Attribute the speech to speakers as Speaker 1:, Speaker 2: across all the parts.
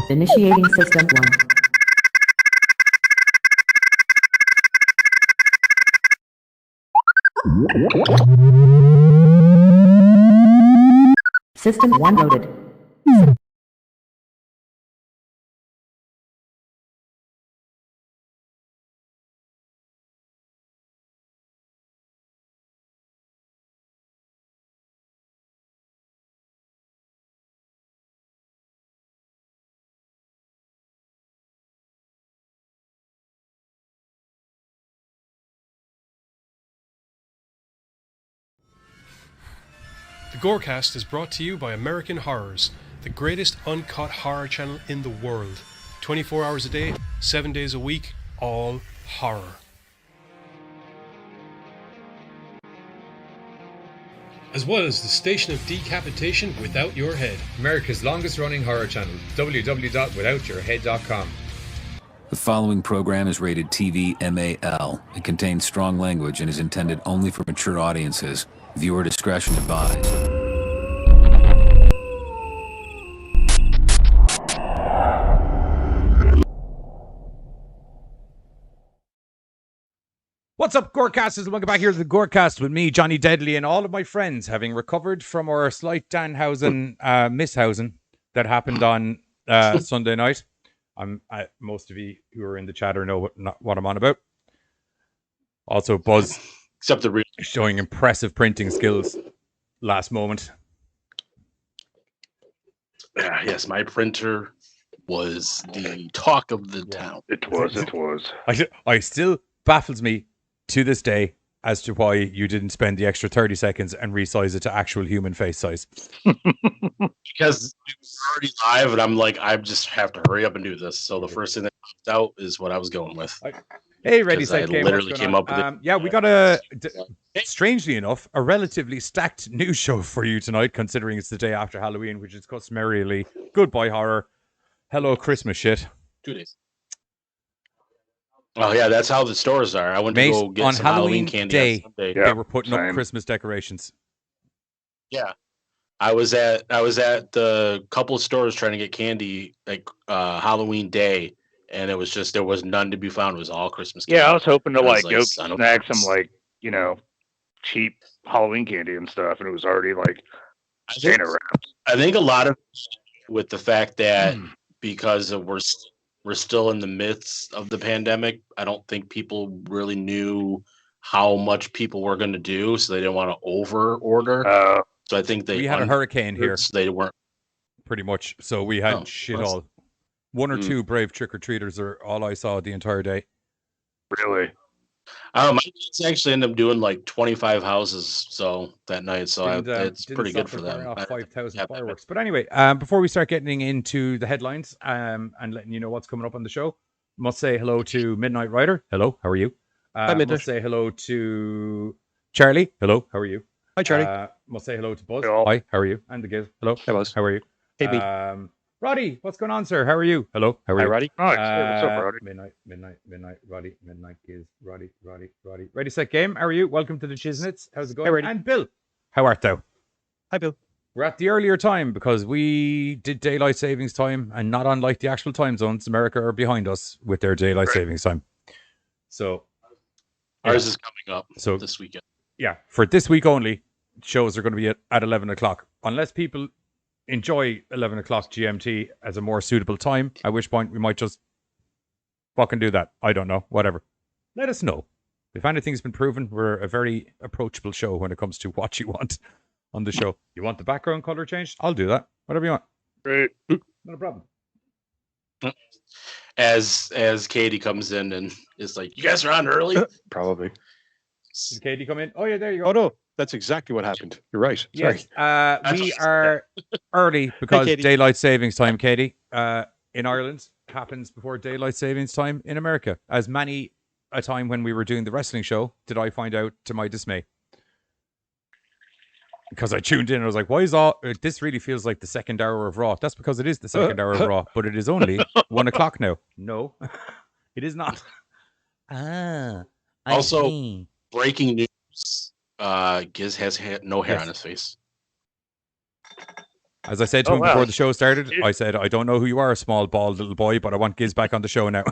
Speaker 1: Initiating System 1. System 1 loaded.
Speaker 2: The GoreCast is brought to you by American Horrors, the greatest uncut horror channel in the world. 24 hours a day, 7 days a week, all horror. As well as the Station of Decapitation Without Your Head.
Speaker 3: America's longest running horror channel, www.withoutyourhead.com.
Speaker 4: The following program is rated TV MAL. It contains strong language and is intended only for mature audiences. Viewer discretion advised.
Speaker 5: What's up, GoreCasters? Welcome back here to the GoreCast with me, Johnny Deadly, and all of my friends, having recovered from our slight Danhausen mishausen that happened on Sunday night. Most of you who are in the chatter know what I'm on about. Also, Buzz,
Speaker 6: except the
Speaker 5: showing impressive printing skills last moment.
Speaker 6: Yes, my printer was the talk of the town.
Speaker 7: It was.
Speaker 5: I still baffles me to this day as to why you didn't spend the extra 30 seconds and resize it to actual human face size.
Speaker 6: Because it was already live, and I'm like, I just have to hurry up and do this. So the first thing that comes out is what I was going with.
Speaker 5: Hey, Ready, Set,
Speaker 6: I
Speaker 5: Game.
Speaker 6: literally came up with it.
Speaker 5: Yeah, we got strangely enough, a relatively stacked news show for you tonight, considering it's the day after Halloween, which is customarily goodbye horror, hello Christmas shit.
Speaker 6: 2 days. Oh yeah, that's how the stores are. I went to go get
Speaker 5: on
Speaker 6: some
Speaker 5: Halloween
Speaker 6: candy
Speaker 5: day.
Speaker 6: on Sunday.
Speaker 5: They were putting up Christmas decorations.
Speaker 6: Yeah, I was at the couple of stores trying to get candy like Halloween day, and it was just there was none to be found. It was all Christmas candy.
Speaker 7: Yeah, I was hoping to
Speaker 6: I
Speaker 7: go snag some cheap Halloween candy and stuff, and it was already Santa wrapped.
Speaker 6: I think a lot of with the fact that because we're still in the midst of the pandemic, I don't think people really knew how much people were going to do, so they didn't want to over order. So I think
Speaker 5: we had a hurricane here.
Speaker 6: So they weren't
Speaker 5: pretty much. So we had all. One or two brave trick-or-treaters are all I saw the entire day.
Speaker 7: Really?
Speaker 6: My kids actually ended up doing 25 houses that night, so it's pretty good for them.
Speaker 5: 5,000 fireworks. But anyway, before we start getting into the headlines and letting you know what's coming up on the show, must say hello to Midnight Rider. Hello, how are you?
Speaker 8: Hi, Midnight.
Speaker 5: Must say hello to Charlie. Hello, how are you?
Speaker 8: Hi, Charlie.
Speaker 5: Must say hello to Buzz.
Speaker 7: Hello.
Speaker 5: Hi, how are you? And the Giz. Hello.
Speaker 8: Hey, Buzz.
Speaker 5: How are you?
Speaker 8: Hey, B.
Speaker 5: Roddy, what's going on, sir? How are you? Hello, how are
Speaker 8: Hi,
Speaker 5: you?
Speaker 8: Roddy.
Speaker 7: Nice. What's up, Roddy?
Speaker 5: Midnight, Roddy, Midnight Giz, Roddy. Ready, set, game. How are you? Welcome to the Chiznits. How's it going?
Speaker 8: Hey, Roddy.
Speaker 5: And Bill, how art thou?
Speaker 8: Hi, Bill.
Speaker 5: We're at the earlier time because we did daylight savings time, and not unlike the actual time zones, America are behind us with their daylight savings time. So
Speaker 6: ours is coming up this weekend.
Speaker 5: Yeah, for this week only, shows are going to be at 11 o'clock. Unless people enjoy 11 o'clock GMT as a more suitable time, at which point we might just fucking do that. I don't know. Whatever. Let us know. If anything's been proven, we're a very approachable show when it comes to what you want on the show. You want the background color changed? I'll do that. Whatever you want.
Speaker 7: Great.
Speaker 5: Not a problem.
Speaker 6: As Katie comes in and is like, you guys are on early?
Speaker 8: Probably.
Speaker 5: Did Katie come in? Oh, yeah, there you go.
Speaker 8: Oh, no. That's exactly what happened. You're right. Sorry.
Speaker 5: Yes, we are early because daylight savings time, Katie, in Ireland happens before daylight savings time in America. As many a time when we were doing the wrestling show did I find out to my dismay. Because I tuned in and I was like, why is this really feels like the second hour of Raw? That's because it is the second hour of Raw, but it is only 1 o'clock now. No, it is not.
Speaker 6: Also, breaking news. Giz has no hair on his face.
Speaker 5: As I said to
Speaker 7: Oh,
Speaker 5: him
Speaker 7: wow.
Speaker 5: before the show started, I said, I don't know who you are, small, bald little boy, but I want Giz back on the show now.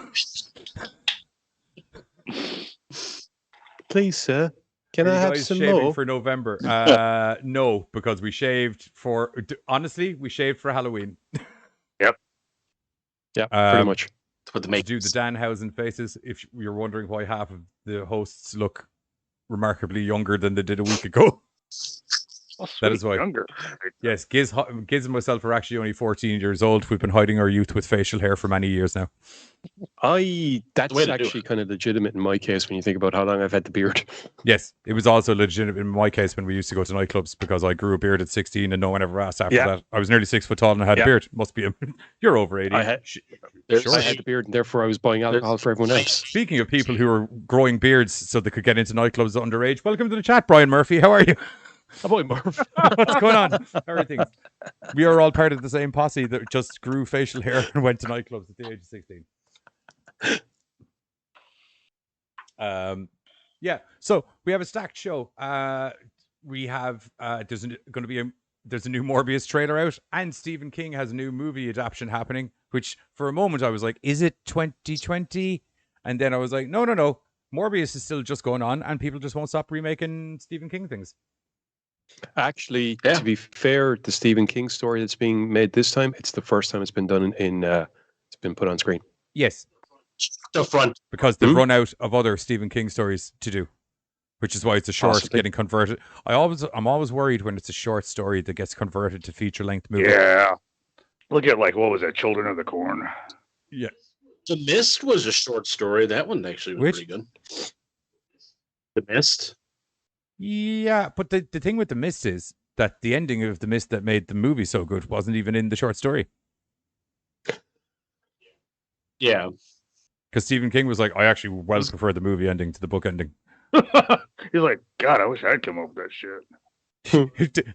Speaker 8: Please, sir. Can
Speaker 5: Are
Speaker 8: I
Speaker 5: you
Speaker 8: have
Speaker 5: guys
Speaker 8: some
Speaker 5: shaving
Speaker 8: more?
Speaker 5: for November? No, because we shaved for... Honestly, we shaved for Halloween.
Speaker 8: Yeah, pretty
Speaker 5: Um,
Speaker 8: much.
Speaker 6: To put the
Speaker 5: To
Speaker 6: make
Speaker 5: do the Danhausen faces, if you're wondering why half of the hosts look remarkably younger than they did a week ago.
Speaker 7: Oh,
Speaker 5: That
Speaker 7: sweet,
Speaker 5: is why.
Speaker 7: younger.
Speaker 5: Yes, Giz and myself are actually only 14 years old. We've been hiding our youth with facial hair for many years now.
Speaker 8: That's
Speaker 6: way to do
Speaker 8: actually kind of legitimate in my case when you think about how long I've had the beard.
Speaker 5: Yes, it was also legitimate in my case when we used to go to nightclubs because I grew a beard at 16 and no one ever asked after
Speaker 8: Yeah.
Speaker 5: that. I was nearly 6 foot tall and I had a
Speaker 8: Yeah.
Speaker 5: beard. Must be you're over 80.
Speaker 8: I had-
Speaker 6: There's
Speaker 8: I had the beard, and therefore I was buying alcohol for everyone else.
Speaker 5: Speaking of people who are growing beards so they could get into nightclubs underage, welcome to the chat, Brian Murphy. How are you?
Speaker 8: Oh boy, Marv.
Speaker 5: What's going on? How are things? We are all part of the same posse that just grew facial hair and went to nightclubs at the age of 16. Yeah, so we have a stacked show. We have there's a new Morbius trailer out, and Stephen King has a new movie adaptation happening. Which for a moment I was like, is it 2020? And then I was like, no. Morbius is still just going on, and people just won't stop remaking Stephen King things.
Speaker 8: Actually, to be fair, the Stephen King story that's being made this time, it's the first time it's been done it's been put on screen.
Speaker 5: Yes,
Speaker 6: the front.
Speaker 5: because they've run out of other Stephen King stories to do, which is why it's a short
Speaker 8: Possibly.
Speaker 5: getting converted. I'm always worried when it's a short story that gets converted to feature length movie.
Speaker 7: Yeah. Look at what was that? Children of the Corn.
Speaker 5: Yeah.
Speaker 6: The Mist was a short story. That one actually was
Speaker 5: Which?
Speaker 6: pretty good. The Mist.
Speaker 5: Yeah, but the thing with The Mist is that the ending of The Mist that made the movie so good wasn't even in the short story.
Speaker 6: Yeah.
Speaker 5: Because Stephen King was like, I actually well prefer the movie ending to the book ending.
Speaker 7: He's like, God, I wish I'd come up with that shit.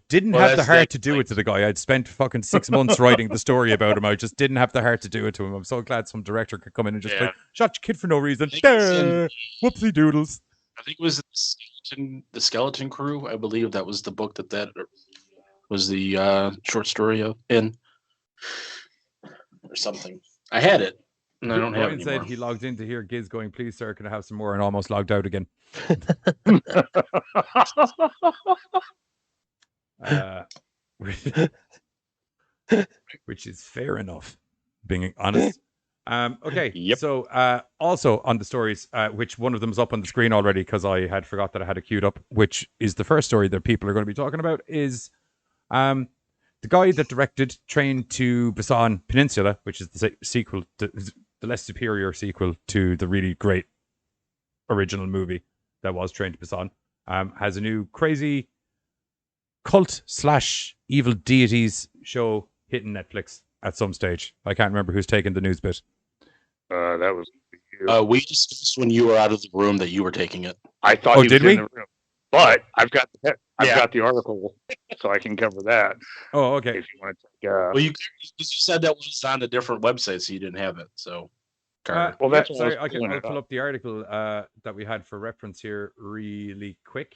Speaker 5: Didn't
Speaker 6: Well,
Speaker 5: have the
Speaker 6: that's
Speaker 5: heart
Speaker 6: like-
Speaker 5: to do it to the guy. I'd spent fucking 6 months writing the story about him. I just didn't have the heart to do it to him. I'm so glad some director could come in and just
Speaker 6: Yeah.
Speaker 5: like, shot your kid for no reason.
Speaker 6: I think it's in-
Speaker 5: Whoopsie doodles.
Speaker 6: I think it was the Skeleton Crew. I believe that was the book that was the short story in, or something. I had it, and I don't have
Speaker 5: Brian
Speaker 6: it
Speaker 5: said
Speaker 6: anymore.
Speaker 5: he logged in to hear Giz going, please, sir, can I have some more? And almost logged out again. Which is fair enough, being honest. Okay,
Speaker 8: Yep.
Speaker 5: so also on the stories, which one of them's up on the screen already because I had forgot that I had it queued up, which is the first story that people are going to be talking about, is the guy that directed Train to Busan Peninsula, which is the sequel, the less superior sequel to the really great original movie that was Train to Busan, has a new crazy cult / evil deities show hitting Netflix at some stage. I can't remember who's taking the news bit.
Speaker 7: That was you.
Speaker 6: We discussed when you were out of the room that you were taking it.
Speaker 7: I thought
Speaker 5: Oh,
Speaker 7: he
Speaker 5: did
Speaker 7: was
Speaker 5: we?
Speaker 7: in the room. But I've got
Speaker 6: Yeah.
Speaker 7: the article, so I can cover that
Speaker 5: Oh, okay.
Speaker 7: if you want to take.
Speaker 6: Well, you said that was on a different website, so you didn't have it. So, Carter.
Speaker 7: Well, that's why I
Speaker 5: sorry.
Speaker 7: was
Speaker 5: I'll
Speaker 7: pulling it
Speaker 5: pull
Speaker 7: up.
Speaker 5: up the article that we had for reference here really quick.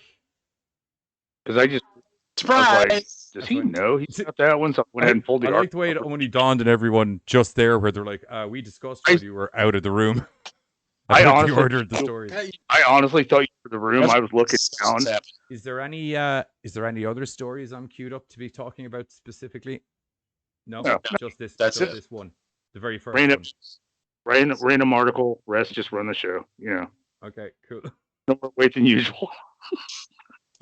Speaker 7: Because I was
Speaker 6: Surprise!
Speaker 7: like, does he
Speaker 5: fine.
Speaker 7: know he's got that one? So I went ahead and pulled the
Speaker 5: I like the way it
Speaker 7: article.
Speaker 5: only dawned on everyone just there, where they're like, "We discussed when you were out of the room."
Speaker 7: I
Speaker 5: about the
Speaker 7: honestly-
Speaker 5: order of the story.
Speaker 7: I honestly thought you were in the room. I was looking down.
Speaker 6: What's happening.
Speaker 5: Is there any other stories I'm queued up to be talking about specifically? No,
Speaker 7: No.
Speaker 5: just this.
Speaker 6: That's
Speaker 5: just
Speaker 6: it.
Speaker 5: this one, the very first
Speaker 7: Random,
Speaker 5: one.
Speaker 7: random article. Rest just run the show. You know,
Speaker 5: Okay, cool.
Speaker 7: no more wait than usual.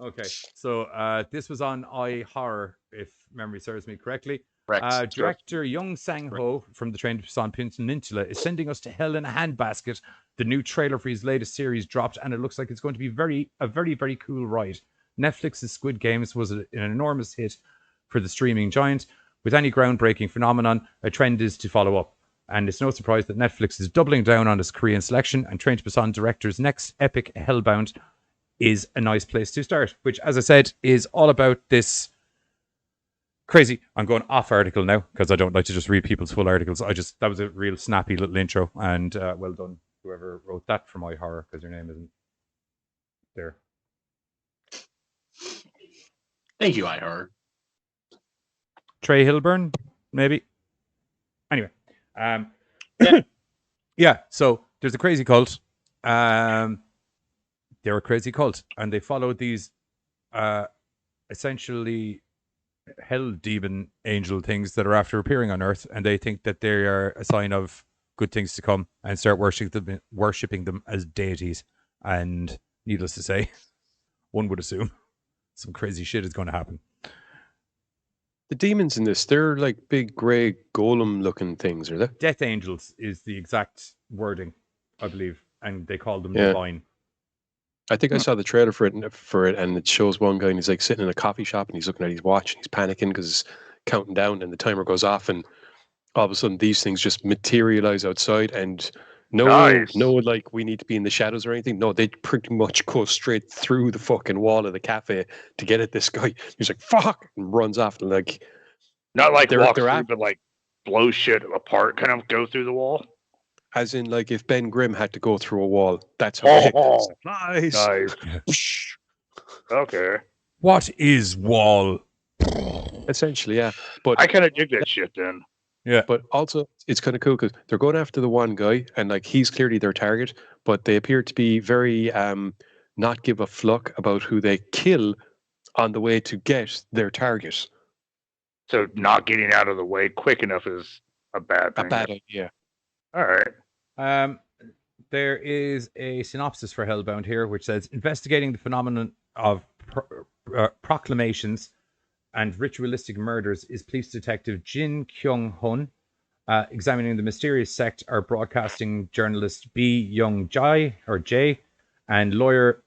Speaker 5: Okay, so this was on iHorror, if memory serves me correctly.
Speaker 6: Correct.
Speaker 5: Director Young Sang-ho from the Train to Busan Peninsula is sending us to hell in a handbasket. The new trailer for his latest series dropped, and it looks like it's going to be a very, very cool ride. Netflix's Squid Games was an enormous hit for the streaming giant. With any groundbreaking phenomenon, a trend is to follow up. And it's no surprise that Netflix is doubling down on its Korean selection, and Train to Busan director's next epic, Hellbound, is a nice place to start, which, as I said, is all about this crazy. I'm going off article now because I don't like to just read people's full articles. That was a real snappy little intro, and well done, whoever wrote that for my horror, because your name isn't there.
Speaker 6: Thank you, iHeart.
Speaker 5: Trey Hilburn, maybe. Anyway, yeah. So there's a crazy cult. They're a crazy cult, and they follow these essentially hell demon angel things that are after appearing on Earth, and they think that they are a sign of good things to come, and start worshipping them as deities. And needless to say, one would assume some crazy shit is going to happen.
Speaker 8: The demons in this, they're like big grey golem-looking things, are they?
Speaker 5: Death angels is the exact wording, I believe, and they call them divine.
Speaker 8: I think I saw the trailer for it, and it shows one guy and he's like sitting in a coffee shop and he's looking at his watch and he's panicking because it's counting down and the timer goes off, and all of a sudden these things just materialize outside, and no, like we need to be in the shadows or anything. No, they pretty much go straight through the fucking wall of the cafe to get at this guy. He's like, fuck, and runs off. And like,
Speaker 7: not like walk through, but like blow shit apart, kind of go through the wall.
Speaker 8: As in, like, if Ben Grimm had to go through a wall, that's how big it is.
Speaker 7: Nice. Okay.
Speaker 5: What is wall?
Speaker 8: Essentially, yeah. But
Speaker 7: I kind of dig that shit then.
Speaker 5: Yeah.
Speaker 8: But also, it's kind of cool because they're going after the one guy, and like he's clearly their target, but they appear to be very not give a fuck about who they kill on the way to get their target.
Speaker 7: So not getting out of the way quick enough is a bad thing.
Speaker 8: A bad idea.
Speaker 7: All right.
Speaker 5: There is a synopsis for Hellbound here, which says, investigating the phenomenon of proclamations and ritualistic murders is police detective Jin Kyung-hun. Examining the mysterious sect are broadcasting journalist B. Young-jae, or Jay, and lawyer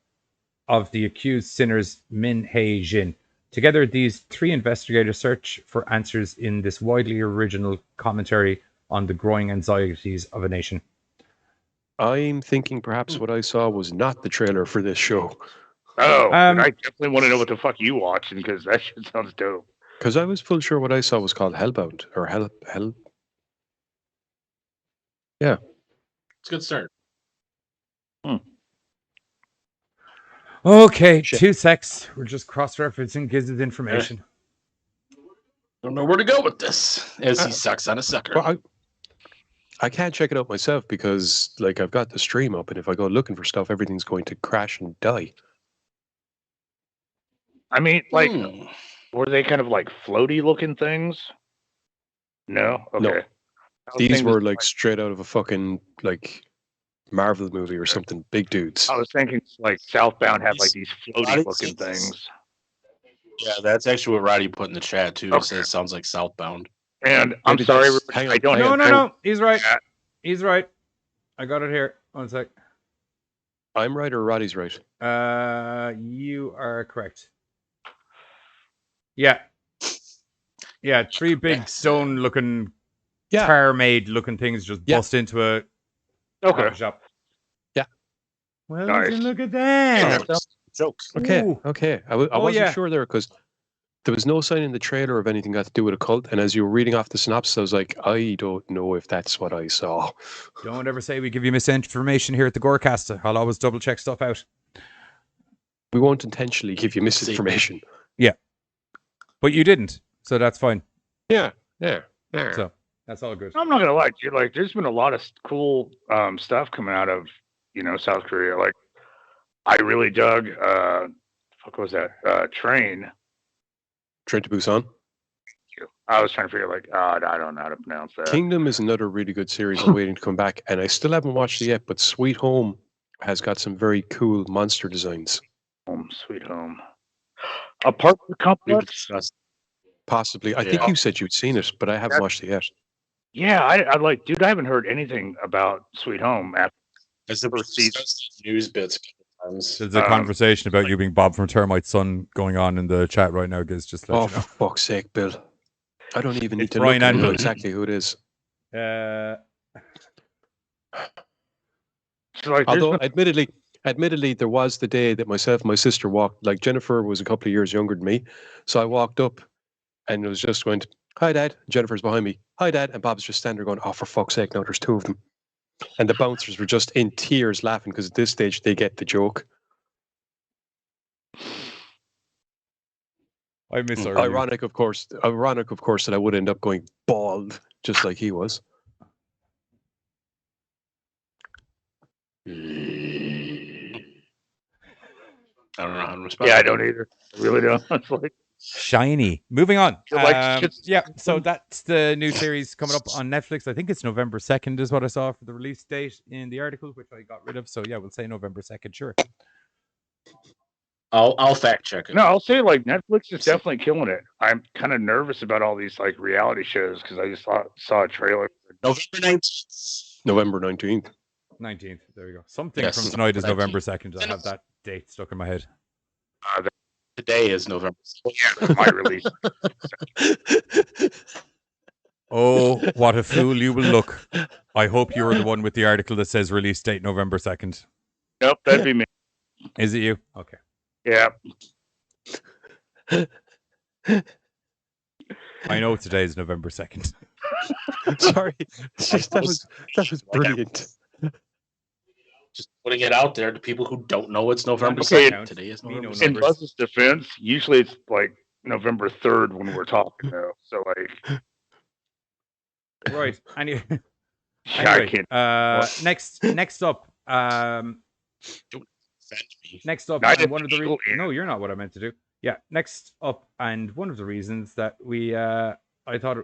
Speaker 5: of the accused sinners Min Hae-jin. Together, these three investigators search for answers in this widely original commentary on the growing anxieties of a nation.
Speaker 8: I'm thinking perhaps what I saw was not the trailer for this show.
Speaker 7: Oh, I definitely want to know what the fuck you watching, because that shit sounds dope.
Speaker 8: Because I was full sure what I saw was called Hellbound, or Hell. Yeah.
Speaker 6: It's a good start.
Speaker 5: Okay, shit. 2 secs. We're just cross-referencing Giz's information.
Speaker 6: Don't know where to go with this, as he sucks on a sucker.
Speaker 8: Well, I can't check it out myself because, like, I've got the stream up, and if I go looking for stuff, everything's going to crash and die.
Speaker 7: I mean, like, were they kind of like floaty-looking things? No? Okay.
Speaker 8: No. These were, like, straight out of a fucking, like, Marvel movie or something. Big dudes.
Speaker 7: I was thinking, like, Southbound had, like, these floaty-looking things.
Speaker 6: Yeah, that's actually what Roddy put in the chat, too. Okay. It says it sounds like Southbound.
Speaker 7: And I'm sorry, I don't know.
Speaker 5: No. He's right. He's right. I got it here. 1 sec.
Speaker 8: I'm right or Roddy's right?
Speaker 5: You are correct. Yeah. Yeah, 3 big stone-looking, tar-made-looking things just bust into a shop.
Speaker 8: Yeah.
Speaker 5: Well, look at that.
Speaker 6: Joke.
Speaker 8: Okay. I wasn't sure there because there was no sign in the trailer of anything got to do with a cult. And as you were reading off the synopsis, I was like, I don't know if that's what I saw.
Speaker 5: Don't ever say we give you misinformation here at the GoreCast. I'll always double check stuff out.
Speaker 8: We won't intentionally give you misinformation.
Speaker 5: Yeah. But you didn't. So that's fine.
Speaker 8: Yeah.
Speaker 5: So that's all good.
Speaker 7: I'm not going to lie, dude. Like, there's been a lot of cool stuff coming out of, South Korea. Like, I really dug, what was that? Train
Speaker 8: to Busan?
Speaker 7: I was trying to figure, like, I don't know how to pronounce that.
Speaker 8: Kingdom is another really good series I'm waiting to come back, and I still haven't watched it yet, but Sweet Home has got some very cool monster designs.
Speaker 7: Sweet Home. Apart from the complex?
Speaker 8: Possibly. I think you said you'd seen it, but I haven't watched it yet.
Speaker 7: Yeah, I like, dude, I haven't heard anything about Sweet Home after
Speaker 6: the first season. News bits.
Speaker 5: There's a conversation about you being Bob from Termite's son going on in the chat right now, Giz. Just let you know.
Speaker 8: For fuck's sake, Bill. I don't even need to look to know exactly who it is. Although, admittedly, there was the day that myself and my sister walked. Like, Jennifer was a couple of years younger than me, so I walked up and it was just going, "Hi, Dad." Jennifer's behind me. "Hi, Dad." And Bob's just standing there going, "Oh, for fuck's sake, no, there's 2 of them." And the bouncers were just in tears laughing because at this stage they get the joke.
Speaker 5: I miss our
Speaker 8: Ironic, of course, that I would end up going bald, just like he was.
Speaker 6: I don't know how to respond.
Speaker 7: Yeah, I don't either. I really don't. It's like
Speaker 5: shiny. Moving on.
Speaker 7: You're like,
Speaker 5: Yeah, so that's the new series coming up on Netflix. I think it's November 2nd is what I saw for the release date in the article, which I got rid of. So yeah, we'll say November 2nd, sure.
Speaker 6: I'll fact check it.
Speaker 7: no, I'll say like Netflix is definitely killing it. I'm kind of nervous about all these like reality shows because I just saw a trailer.
Speaker 6: November 19th.
Speaker 8: November 19th.
Speaker 5: 19th. There we go. Something
Speaker 6: Yes,
Speaker 5: from tonight is
Speaker 6: 19th.
Speaker 5: November 2nd. I have that date stuck in my head.
Speaker 6: Today is November.
Speaker 7: Yeah, my release.
Speaker 5: Oh, what a fool you will look. I hope you're the one with the article that says release date November 2nd.
Speaker 7: Nope, that'd be me.
Speaker 5: Is it you? Okay.
Speaker 7: Yeah.
Speaker 5: I know today is November 2nd.
Speaker 8: Sorry, it's just, that was brilliant.
Speaker 6: Just putting it out there to people who don't know it's November
Speaker 7: Okay,
Speaker 6: 2nd. Today is November
Speaker 5: know
Speaker 6: 2nd.
Speaker 7: In
Speaker 5: numbers.
Speaker 7: Buzz's defense, usually it's like November 3rd when we're talking though. So like
Speaker 5: Right. Anyway,
Speaker 7: I can't
Speaker 5: next up,
Speaker 6: Send me.
Speaker 5: next up,
Speaker 7: I
Speaker 5: and
Speaker 7: didn't
Speaker 5: one of the
Speaker 7: feel it.
Speaker 5: no, you're not what I meant to do. Yeah, next up, and one of the reasons that we, I thought,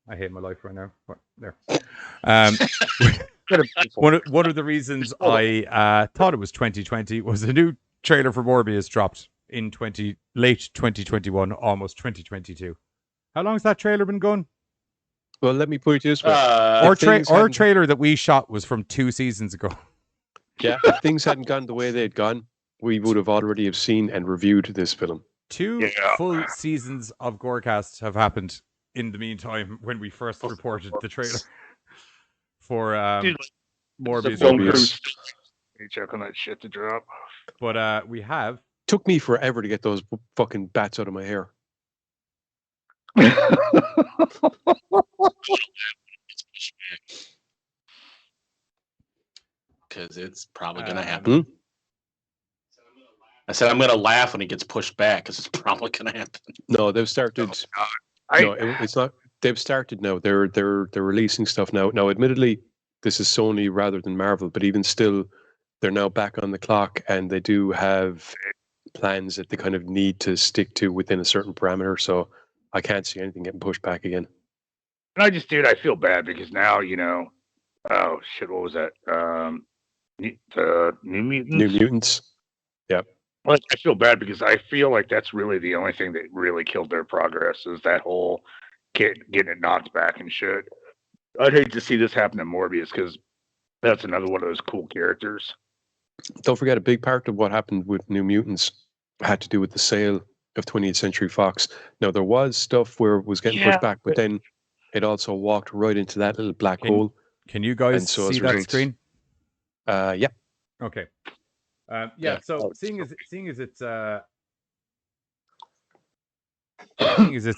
Speaker 5: I hate my life right now. What there? One of the reasons I thought it was 2020 was a new trailer for Morbius dropped in late 2021, almost 2022. How long has that trailer been going?
Speaker 8: Well, let me put it this way.
Speaker 5: Our
Speaker 8: things hadn't-
Speaker 5: trailer that we shot was from 2 seasons ago.
Speaker 8: Yeah, if things hadn't gone the way they'd gone, we would have already have seen and reviewed this film.
Speaker 5: 2 full seasons of GoreCast have happened in the meantime when we first reported the trailer for
Speaker 7: Dude,
Speaker 5: Morbius.
Speaker 7: film
Speaker 8: Morbius.
Speaker 7: crews check on that shit to drop.
Speaker 5: But we have
Speaker 8: Took me forever to get those fucking bats out of my hair.
Speaker 6: Because it's probably going to happen. I said I'm going to laugh when it gets pushed back because it's probably going to happen.
Speaker 8: No, they've started. It's not. They've started now. They're releasing stuff now. Now, admittedly, this is Sony rather than Marvel, but even still, they're now back on the clock, and they do have plans that they kind of need to stick to within a certain parameter. So I can't see anything getting pushed back again.
Speaker 7: And I feel bad because now, oh shit, what was that? The New Mutants?
Speaker 8: New Mutants. Yep.
Speaker 7: Like, I feel bad because I feel like that's really the only thing that really killed their progress is that whole getting it knocked back and shit. I'd hate to see this happen to Morbius because that's another one of those cool characters.
Speaker 8: Don't forget, a big part of what happened with New Mutants had to do with the sale of 20th Century Fox. Now, there was stuff where it was getting pushed back, but then it also walked right into that little black hole.
Speaker 5: Can you guys
Speaker 8: And so
Speaker 5: see
Speaker 8: as a
Speaker 5: that
Speaker 8: result-
Speaker 5: screen?
Speaker 8: Yeah.
Speaker 5: Okay.
Speaker 6: Yeah.
Speaker 5: So seeing as it's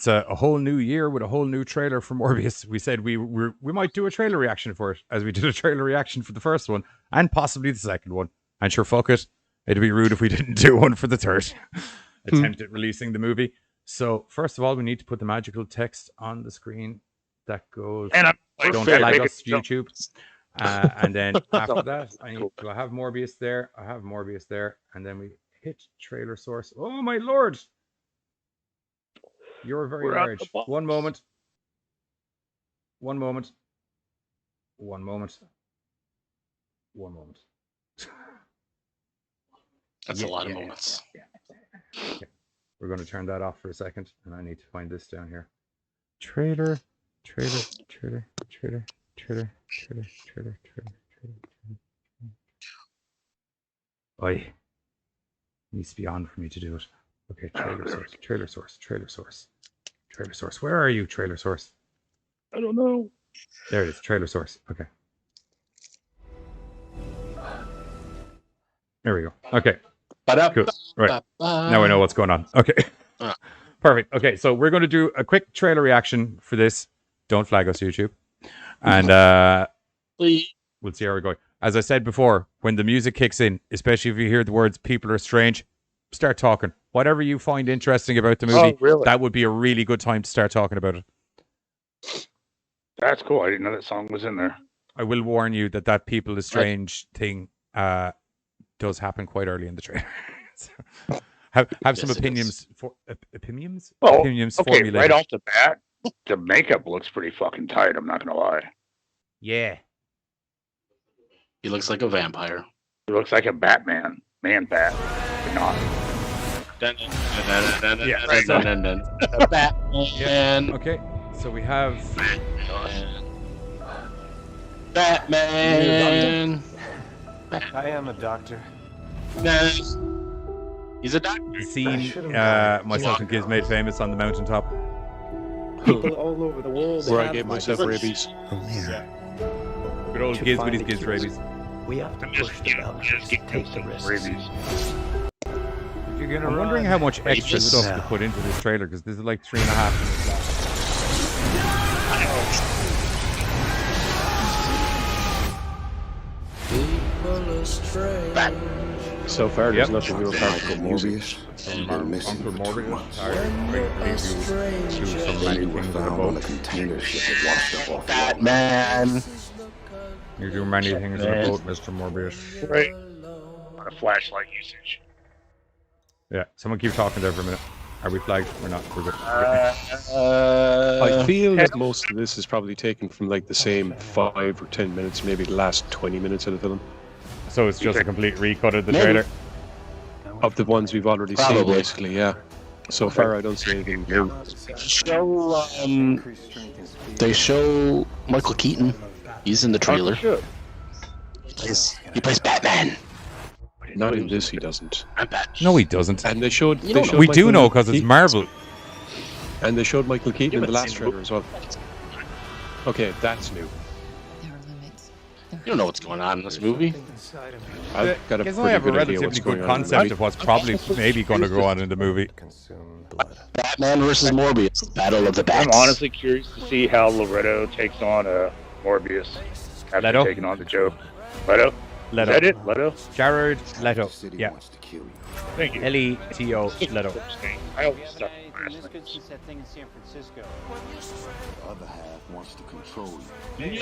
Speaker 5: a whole new year with a whole new trailer for Morbius, we said we might do a trailer reaction for it, as we did a trailer reaction for the first one and possibly the second one. And sure, fuck it, it'd be rude if we didn't do one for the third attempt at releasing the movie. So first of all, we need to put the magical text on the screen that goes.
Speaker 7: And
Speaker 5: Don't flag us, YouTube. And then after that, do I have Morbius there? I have Morbius there. And then we hit trailer source. Oh, my lord. You're very
Speaker 7: We're out
Speaker 5: large.
Speaker 7: the box.
Speaker 5: One moment. One moment. One moment. One moment.
Speaker 6: That's a lot of moments.
Speaker 5: Okay. We're going to turn that off for a second. And I need to find this down here. Trailer. Oi. Needs to be on for me to do it. Okay, trailer source. Where are you, trailer source?
Speaker 7: I don't know.
Speaker 5: There it is, trailer source. Okay. There we go. Okay. Cool. Right. Now I know what's going on. Okay. Perfect. Okay, so we're going to do a quick trailer reaction for this. Don't flag us, YouTube. And we'll see how we're going. As I said before, when the music kicks in, especially if you hear the words "people are strange," start talking. whatever you find interesting about the movie,
Speaker 7: really?
Speaker 5: that would be a really good time to start talking about it.
Speaker 7: That's cool. I didn't know that song was in there.
Speaker 5: I will warn you that People is Strange thing does happen quite early in the trailer. So, have some opinions opinions
Speaker 7: Okay,
Speaker 5: formulated.
Speaker 7: right off the bat, the makeup looks pretty fucking tight. I'm not gonna lie.
Speaker 5: Yeah.
Speaker 6: He looks like a vampire.
Speaker 7: He looks like a Batman, man bat, but not.
Speaker 6: Yeah, right. Batman.
Speaker 5: Okay, so we have
Speaker 6: Batman.
Speaker 9: I am a doctor.
Speaker 6: He's a doctor.
Speaker 5: the scene myself and Giz made famous on the mountaintop.
Speaker 9: People all over the world.
Speaker 8: Where I
Speaker 9: have
Speaker 8: gave
Speaker 9: my
Speaker 8: myself
Speaker 9: disease.
Speaker 8: rabies.
Speaker 5: Good old
Speaker 9: To
Speaker 5: Giz
Speaker 9: find
Speaker 5: with his
Speaker 9: a
Speaker 5: Giz
Speaker 9: cure.
Speaker 5: rabies.
Speaker 9: We have to push the boundaries, take the risks.
Speaker 5: I'm wondering how much extra
Speaker 6: Rabies.
Speaker 5: stuff to put into this trailer, because this is like 3.5 minutes long.
Speaker 8: So far, there's
Speaker 5: Yep.
Speaker 8: nothing real practical.
Speaker 10: Morbius,
Speaker 5: Uncle Morbius. Do some many things on a boat.
Speaker 10: container ship that washed up off
Speaker 6: Batman.
Speaker 5: You do many things on a boat, Mr. Morbius.
Speaker 7: Right. A flashlight usage.
Speaker 5: Yeah, someone keep talking there for a minute. Are we flagged? We're not. We're good.
Speaker 8: I feel that most of this is probably taken from like the same 5 or 10 minutes, maybe the last 20 minutes of the film,
Speaker 5: So it's just a complete recut of the
Speaker 6: Maybe.
Speaker 5: trailer.
Speaker 8: of the ones we've already seen,
Speaker 6: Probably.
Speaker 8: basically. Yeah. So far, I don't see anything new.
Speaker 6: They show Michael Keaton. He's in the trailer.
Speaker 7: Sure.
Speaker 6: He plays Batman.
Speaker 8: Not in this, he doesn't.
Speaker 6: I'm Batman.
Speaker 5: No, he doesn't.
Speaker 8: And they showed.
Speaker 6: You
Speaker 8: They
Speaker 6: don't
Speaker 8: showed
Speaker 5: We do
Speaker 8: Michael
Speaker 5: know because it's
Speaker 8: Keaton-
Speaker 5: Marvel.
Speaker 8: And they showed Michael Keaton in the
Speaker 7: but
Speaker 8: last
Speaker 7: see,
Speaker 8: trailer as well. Okay, that's new.
Speaker 11: There are limits.
Speaker 6: You don't know what's going on in this movie.
Speaker 8: I've got a
Speaker 5: Guess
Speaker 8: pretty
Speaker 5: I have a
Speaker 8: good idea
Speaker 5: relatively
Speaker 8: what's
Speaker 5: good
Speaker 8: going on in the
Speaker 5: concept
Speaker 8: movie.
Speaker 5: of what's probably maybe going to go on in the movie.
Speaker 6: Batman versus Morbius. Battle of the
Speaker 7: I'm
Speaker 6: Bats.
Speaker 7: honestly curious to see how Loretto takes on Morbius after
Speaker 5: Leto?
Speaker 7: taking on the Joe. Leto?
Speaker 5: Leto.
Speaker 7: Is that it? Leto?
Speaker 5: Jared Leto.
Speaker 10: City
Speaker 5: Yeah.
Speaker 10: wants to kill you.
Speaker 7: Thank you.
Speaker 5: Leto Leto.
Speaker 7: I always suck
Speaker 9: Hey,
Speaker 7: last
Speaker 9: this
Speaker 7: names.
Speaker 9: good since that thing in San Francisco.
Speaker 10: The other half wants to control you.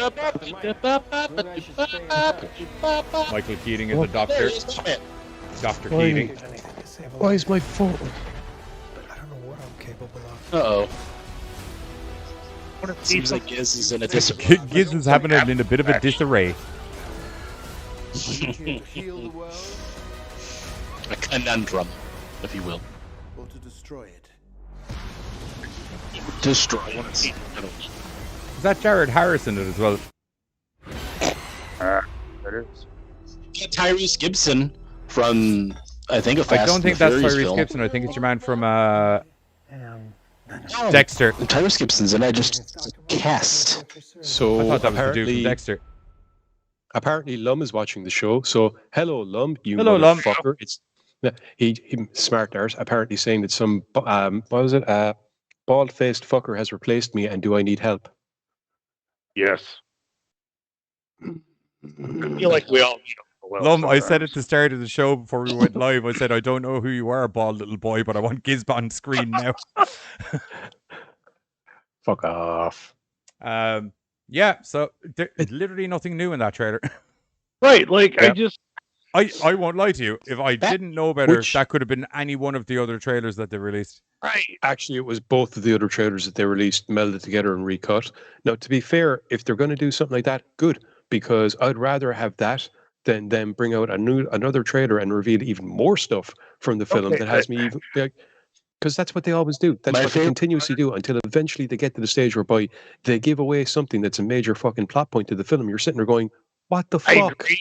Speaker 5: Michael Keating is the doctor. Dr. Keating.
Speaker 8: Why is my phone?
Speaker 6: Uh-oh. Seems like Giz is in a
Speaker 5: Giz is having it in a bit of a disarray.
Speaker 6: a conundrum, if you will.
Speaker 10: Or to destroy it.
Speaker 6: Destroy it.
Speaker 5: Is that Jared Harrison in it as well?
Speaker 7: That is.
Speaker 6: Tyrese Gibson from, I think, a
Speaker 5: I
Speaker 6: Fast
Speaker 5: don't
Speaker 6: and
Speaker 5: think
Speaker 6: the
Speaker 5: that's
Speaker 6: Furious
Speaker 5: Tyrese
Speaker 6: film.
Speaker 5: Gibson. I think it's your man from
Speaker 6: Oh,
Speaker 5: Dexter.
Speaker 6: Tyrese Gibson's in it. I just cast.
Speaker 8: So
Speaker 5: I thought that was the dude from
Speaker 8: apparently,
Speaker 5: Dexter.
Speaker 8: apparently Lum is watching the show. So hello, Lum. You
Speaker 5: Hello, Lum.
Speaker 8: motherfucker. It's he smart art. Apparently saying that some what was it? Bald-faced fucker has replaced me, and do I need help?
Speaker 7: Yes. I feel like we all need a well
Speaker 5: Lum, I said
Speaker 7: sometimes.
Speaker 5: at the start of the show before we went live, I said, I don't know who you are, bald little boy, but I want Giz on screen now.
Speaker 8: Fuck off.
Speaker 5: Yeah, so there's literally nothing new in that trailer.
Speaker 7: Right, like,
Speaker 8: Yeah.
Speaker 5: I won't lie to you. If I didn't know better,
Speaker 8: Which-
Speaker 5: that could have been any one of the other trailers that they released.
Speaker 7: Right.
Speaker 8: Actually, it was both of the other trailers that they released melded together and recut. Now, to be fair, if they're going to do something like that, good, because I'd rather have that than them bring out another trailer and reveal even more stuff from the film
Speaker 7: Okay,
Speaker 8: that has me even because that's what they always do. That's
Speaker 6: My
Speaker 8: what they
Speaker 6: favorite
Speaker 8: continuously do until eventually they get to the stage whereby they give away something that's a major fucking plot point to the film. You're sitting there going, "What the
Speaker 7: I
Speaker 8: fuck?"
Speaker 7: agree.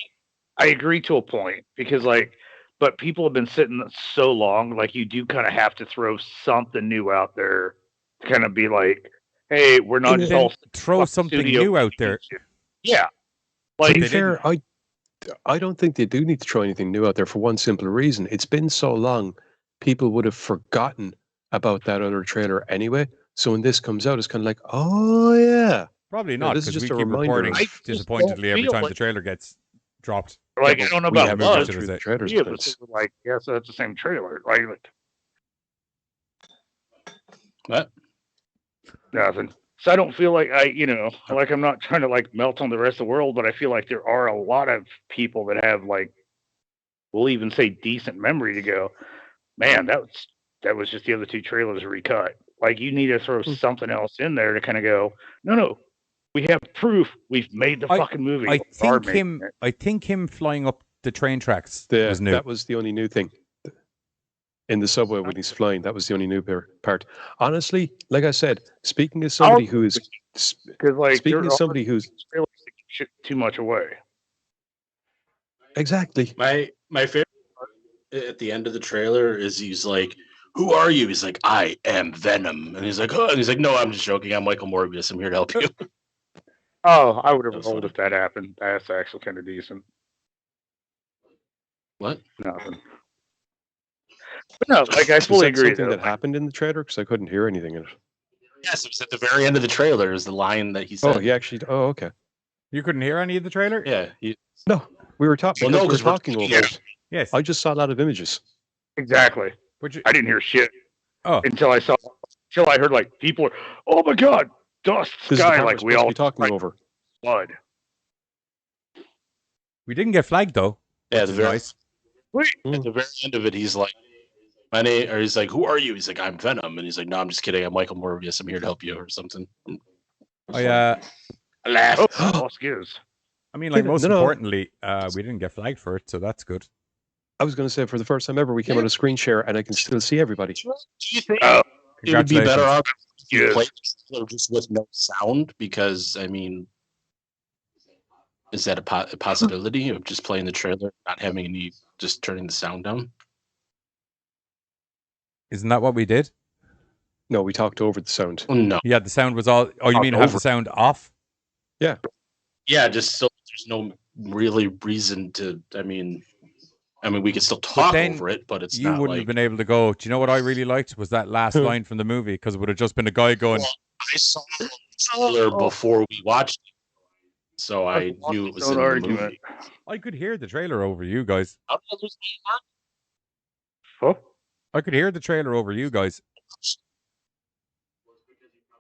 Speaker 7: I agree to a point because, like, but people have been sitting so long, like, you do kind of have to throw something new out there to kind of be like, hey, we're not
Speaker 5: And
Speaker 7: just
Speaker 5: then
Speaker 7: all
Speaker 5: throw
Speaker 7: fuck
Speaker 5: something
Speaker 7: studio
Speaker 5: new out there.
Speaker 7: Yeah.
Speaker 8: To
Speaker 7: Like,
Speaker 8: be
Speaker 5: they
Speaker 8: fair, I don't think they do need to throw anything new out there for one simple reason. It's been so long, people would have forgotten about that other trailer anyway. So when this comes out, it's kind of like, oh yeah.
Speaker 5: Probably
Speaker 8: No,
Speaker 5: not,
Speaker 8: this is
Speaker 5: because we
Speaker 8: just a
Speaker 5: keep
Speaker 8: reminder
Speaker 5: reporting
Speaker 8: of-
Speaker 7: I just
Speaker 5: disappointedly
Speaker 7: don't
Speaker 5: every
Speaker 7: feel
Speaker 5: time the
Speaker 7: like-
Speaker 5: trailer gets dropped.
Speaker 7: like I don't know
Speaker 8: We
Speaker 7: about
Speaker 8: haven't
Speaker 5: moved
Speaker 8: gone
Speaker 7: Buzz.
Speaker 5: to
Speaker 8: through
Speaker 5: the
Speaker 8: the trailers,
Speaker 7: Yeah,
Speaker 8: but
Speaker 7: but
Speaker 8: it's-
Speaker 7: like, yeah, so that's the same trailer. Like
Speaker 6: What?
Speaker 7: Nothing. So I don't feel like like I'm not trying to like melt on the rest of the world, but I feel like there are a lot of people that have like, we'll even say decent memory to go, man, that was just the other two trailers recut. Like you need to throw something else in there to kind of go, no, we have proof. We've made the fucking movie.
Speaker 5: I think him flying up the train tracks was new.
Speaker 8: That was the only new thing. In the subway when he's flying, that was the only new part. Honestly, like I said, speaking as somebody who's
Speaker 7: too much away.
Speaker 8: Exactly.
Speaker 6: My favorite part at the end of the trailer is he's like, "Who are you?" He's like, "I am Venom," and he's like, "Oh," and he's like, "No, I'm just joking. I'm Michael Morbius. I'm here to help you."
Speaker 7: Oh, I would have rolled if that happened. That's actually kind of decent.
Speaker 6: What?
Speaker 7: Nothing. But no, like I fully agree.
Speaker 8: Something that happened in the trailer because I couldn't hear anything in it.
Speaker 6: Yes, it was at the very end of the trailer. Is the line that he said?
Speaker 8: Oh, he actually. Oh, okay.
Speaker 5: You couldn't hear any of the trailer?
Speaker 6: Yeah.
Speaker 8: No, we were talking.
Speaker 6: Well, no,
Speaker 8: we were
Speaker 6: because we're
Speaker 8: talking over
Speaker 6: yeah.
Speaker 8: it.
Speaker 5: Yes.
Speaker 8: I just saw a lot of images.
Speaker 7: Exactly. I didn't hear shit until I heard like people are, oh my god, dust, sky, like we all
Speaker 8: be talking over
Speaker 7: blood.
Speaker 5: We didn't get flagged though.
Speaker 6: Yeah,
Speaker 5: the very nice.
Speaker 6: At the very end of it, he's like, "My name," or he's like, "Who are you?" He's like, "I'm Venom," and he's like, "No, I'm just kidding. I'm Michael Morbius. I'm here to help you," or something.
Speaker 5: I
Speaker 6: laugh.
Speaker 5: I mean, like most importantly, we didn't get flagged for it, so that's good.
Speaker 8: I was going to say, for the first time ever, we came on a screen share, and I can still see everybody.
Speaker 6: Do you think it would be better off if you play just with no sound? Because I mean, is that a possibility of just playing the trailer, not having any, just turning the sound down?
Speaker 5: Isn't that what we did?
Speaker 8: No, we talked over the sound.
Speaker 6: No.
Speaker 5: Yeah, the sound was all. Oh, you mean have the sound off?
Speaker 8: Yeah.
Speaker 6: Yeah, just so there's no really reason to. I mean, we could still talk over it, but it's
Speaker 5: you
Speaker 6: not
Speaker 5: wouldn't
Speaker 6: like...
Speaker 5: have been able to go. Do you know what I really liked was that last line from the movie, because it would have just been a guy going.
Speaker 6: Well, I saw the trailer before we watched it, so I knew it was in the movie.
Speaker 5: I could hear the trailer over you guys.
Speaker 7: Huh?
Speaker 5: I could hear the trailer over you guys.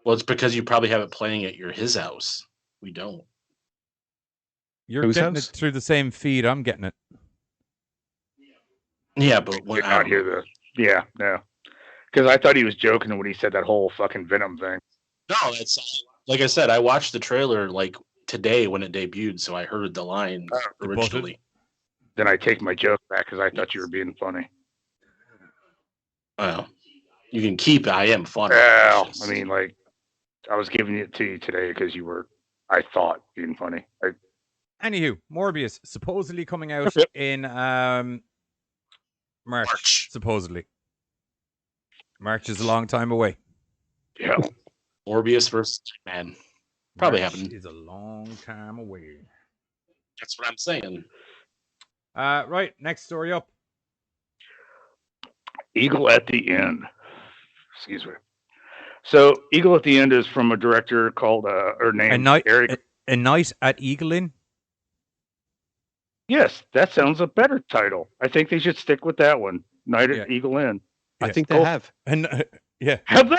Speaker 6: Well, it's because you probably have it playing at his house. We don't.
Speaker 5: You're getting it through the same feed I'm getting it.
Speaker 6: Yeah, but
Speaker 7: when I hear the no, because I thought he was joking when he said that whole fucking Venom thing.
Speaker 6: No, it's like I said. I watched the trailer like today when it debuted, so I heard the line originally.
Speaker 7: Then I take my joke back because I thought you were being funny.
Speaker 6: Well, you can keep it. I am funny.
Speaker 7: Well, I mean, like, I was giving it to you today because you were, I thought, being funny.
Speaker 5: Anywho, Morbius supposedly coming out in March. Supposedly. March is a long time away.
Speaker 7: Yeah.
Speaker 6: Morbius versus Man. Probably happening.
Speaker 5: Is a long time away.
Speaker 6: That's what I'm saying.
Speaker 5: Right, next story up.
Speaker 7: Eagle at the End. Excuse me. So, Eagle at the End is from a director called, named Erik.
Speaker 5: A Night at Eagle Inn?
Speaker 7: Yes, that sounds a better title. I think they should stick with that one. Night at Eagle Inn.
Speaker 8: I think they have.
Speaker 5: And
Speaker 7: have they?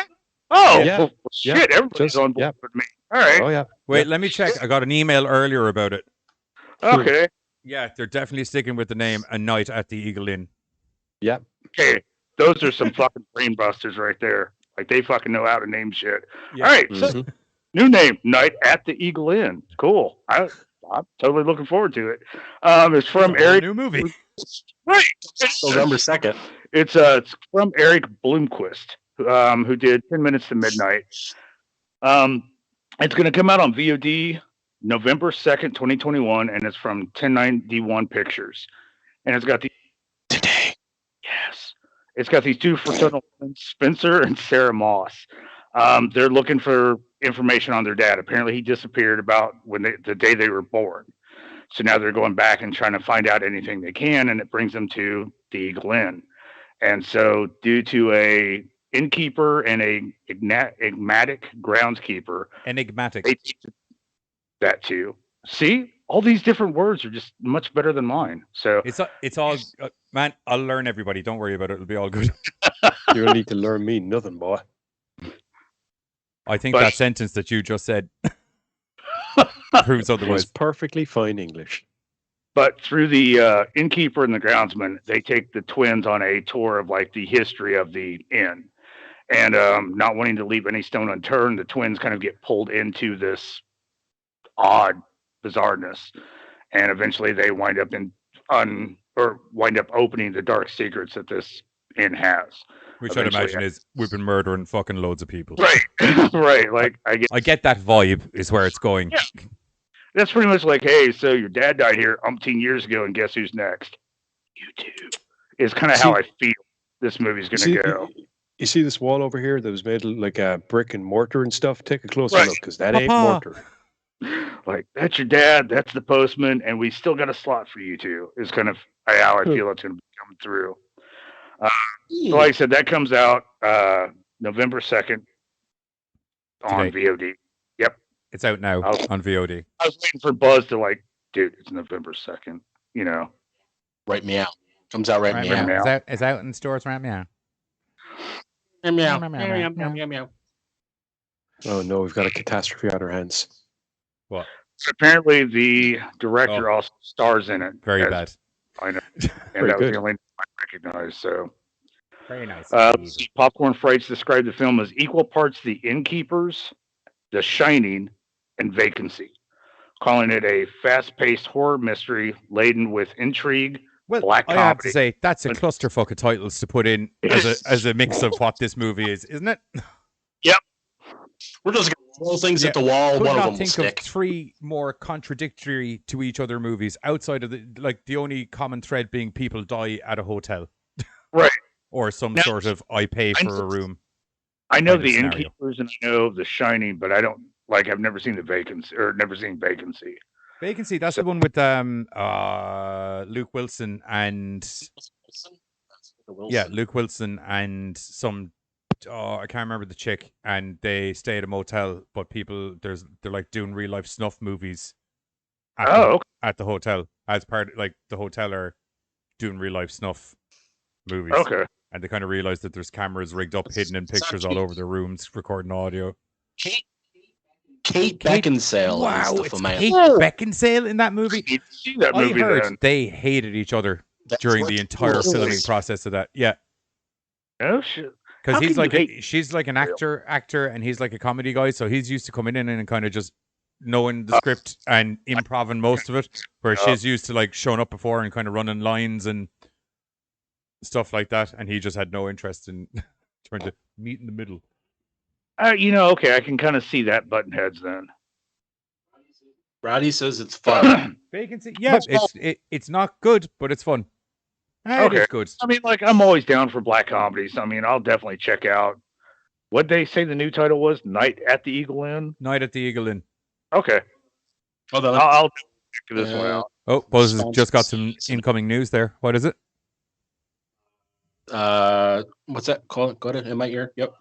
Speaker 7: Oh,
Speaker 8: yeah.
Speaker 7: Well, shit! Everybody's on board with me. All right.
Speaker 8: Oh yeah.
Speaker 5: Wait, let me check. I got an email earlier about it.
Speaker 7: Okay.
Speaker 5: Yeah, they're definitely sticking with the name A Night at the Eagle Inn.
Speaker 8: Yeah.
Speaker 7: Okay, those are some fucking brain busters right there. Like they fucking know how to name shit.
Speaker 5: Yeah.
Speaker 7: All right, so new name, Night at the Eagle Inn. Cool. I'm totally looking forward to it. It's from Erik.
Speaker 5: New movie.
Speaker 7: Right.
Speaker 6: November 2nd.
Speaker 7: It's from Erik Bloomquist, who did 10 Minutes to Midnight. It's going to come out on VOD November 2nd, 2021, and it's from 1091 Pictures. And it's got the
Speaker 6: today.
Speaker 7: Yes. It's got these two fraternal friends, Spencer and Sarah Moss. They're looking for information on their dad. Apparently, he disappeared about the day they were born. So now they're going back and trying to find out anything they can, and it brings them to the Eagle Inn. And so, due to a innkeeper and a enigmatic groundskeeper, they teach that too. See, all these different words are just much better than mine. So
Speaker 5: it's all man. I'll learn everybody. Don't worry about it. It'll be all good.
Speaker 8: You don't need to learn me nothing, boy.
Speaker 5: I think
Speaker 7: But-
Speaker 5: that sentence that you just said proves
Speaker 8: It was
Speaker 5: otherwise.
Speaker 8: perfectly fine English.
Speaker 7: But through the innkeeper and the groundsman, they take the twins on a tour of like the history of the inn. And not wanting to leave any stone unturned, the twins kind of get pulled into this odd bizarreness. And eventually they wind up opening the dark secrets that this inn has.
Speaker 5: Which I'd
Speaker 7: Eventually,
Speaker 5: imagine is we've been murdering fucking loads of people.
Speaker 7: Right. Right. Like
Speaker 5: I get that vibe is where it's going.
Speaker 7: Yeah. That's pretty much like, hey, so your dad died here umpteen years ago, and guess who's next? You too. Is kind of how I feel this movie's going to go.
Speaker 8: You see this wall over here that was made like a brick and mortar and stuff? Take a closer
Speaker 7: Right.
Speaker 8: look, because that ain't mortar.
Speaker 7: Like, that's your dad, that's the postman, and we still got a slot for you two, is kind of how I feel it's going to be coming through. So like I said, that comes out November 2nd on
Speaker 5: Today.
Speaker 7: VOD. Yep.
Speaker 5: It's out now on VOD.
Speaker 7: I was waiting for Buzz to like, dude, it's November 2nd, you know.
Speaker 6: Right meow. Comes out right meow.
Speaker 7: meow.
Speaker 5: It's out in stores right meow.
Speaker 6: Meow, meow, meow, meow, meow, meow.
Speaker 8: Oh no, we've got a catastrophe on our hands.
Speaker 5: What?
Speaker 7: So apparently the director also stars in it.
Speaker 5: Very
Speaker 7: as-
Speaker 5: bad.
Speaker 7: I know. And
Speaker 8: Very
Speaker 7: that was
Speaker 8: good.
Speaker 7: the only I recognized, so.
Speaker 5: Very nice.
Speaker 7: Let's see, Popcorn Frights described the film as equal parts The Innkeepers, The Shining, and Vacancy, calling it a fast-paced horror mystery laden with intrigue, black
Speaker 5: I have to
Speaker 7: comedy.
Speaker 5: say that's a clusterfuck of titles to put in as a mix of what this movie is, isn't it?
Speaker 6: Yep. We're just going to throw things at the wall.
Speaker 5: Could
Speaker 6: One of
Speaker 5: not
Speaker 6: them will
Speaker 5: think
Speaker 6: stick.
Speaker 5: of three more contradictory to each other movies outside of the only common thread being people die at a hotel,
Speaker 7: Right.
Speaker 5: or some
Speaker 7: Now,
Speaker 5: sort of I pay for a room.
Speaker 7: I know
Speaker 5: kind of
Speaker 7: The
Speaker 5: scenario.
Speaker 7: Innkeepers and I know The Shining, but I don't, like, I've never seen Vacancy.
Speaker 5: Vacancy. That's the one with Luke Wilson and Luke Wilson and some. Oh, I can't remember the chick, and they stay at a motel, but they're like doing real life snuff movies. At the hotel, as part of, like, the hotel are doing real life snuff movies.
Speaker 7: Okay.
Speaker 5: And they kind of realize that there's cameras rigged up, hidden in pictures all over their rooms, recording audio.
Speaker 6: Kate Beckinsale
Speaker 5: Wow,
Speaker 6: is the
Speaker 5: it's
Speaker 6: female.
Speaker 5: Kate Beckinsale in that movie.
Speaker 7: You see that
Speaker 5: I
Speaker 7: movie
Speaker 5: heard
Speaker 7: then?
Speaker 5: they hated each other during the entire filming process of that. Yeah.
Speaker 7: Oh shit.
Speaker 5: Because
Speaker 7: How
Speaker 5: he's
Speaker 7: can you
Speaker 5: like
Speaker 7: hate-
Speaker 5: she's like an actor, and he's like a comedy guy, so he's used to coming in and kind of just knowing the script and improving most of it, where she's used to like showing up before and kind of running lines and stuff like that, and he just had no interest in trying to meet in the middle.
Speaker 7: Okay, I can kind of see that button heads then.
Speaker 6: Roddy says it's fun.
Speaker 5: Vacancy, yeah, it's not good, but it's fun. It is good.
Speaker 7: I mean, like, I'm always down for black comedies. I mean, I'll definitely check out. What'd they say the new title was? Night at the Eagle Inn?
Speaker 5: Night at the Eagle Inn.
Speaker 7: Okay.
Speaker 6: Hold on.
Speaker 7: I'll check this one out.
Speaker 5: Oh, Buzz has just got some incoming news there. What is it?
Speaker 6: What's that? Go ahead in my ear. Yep.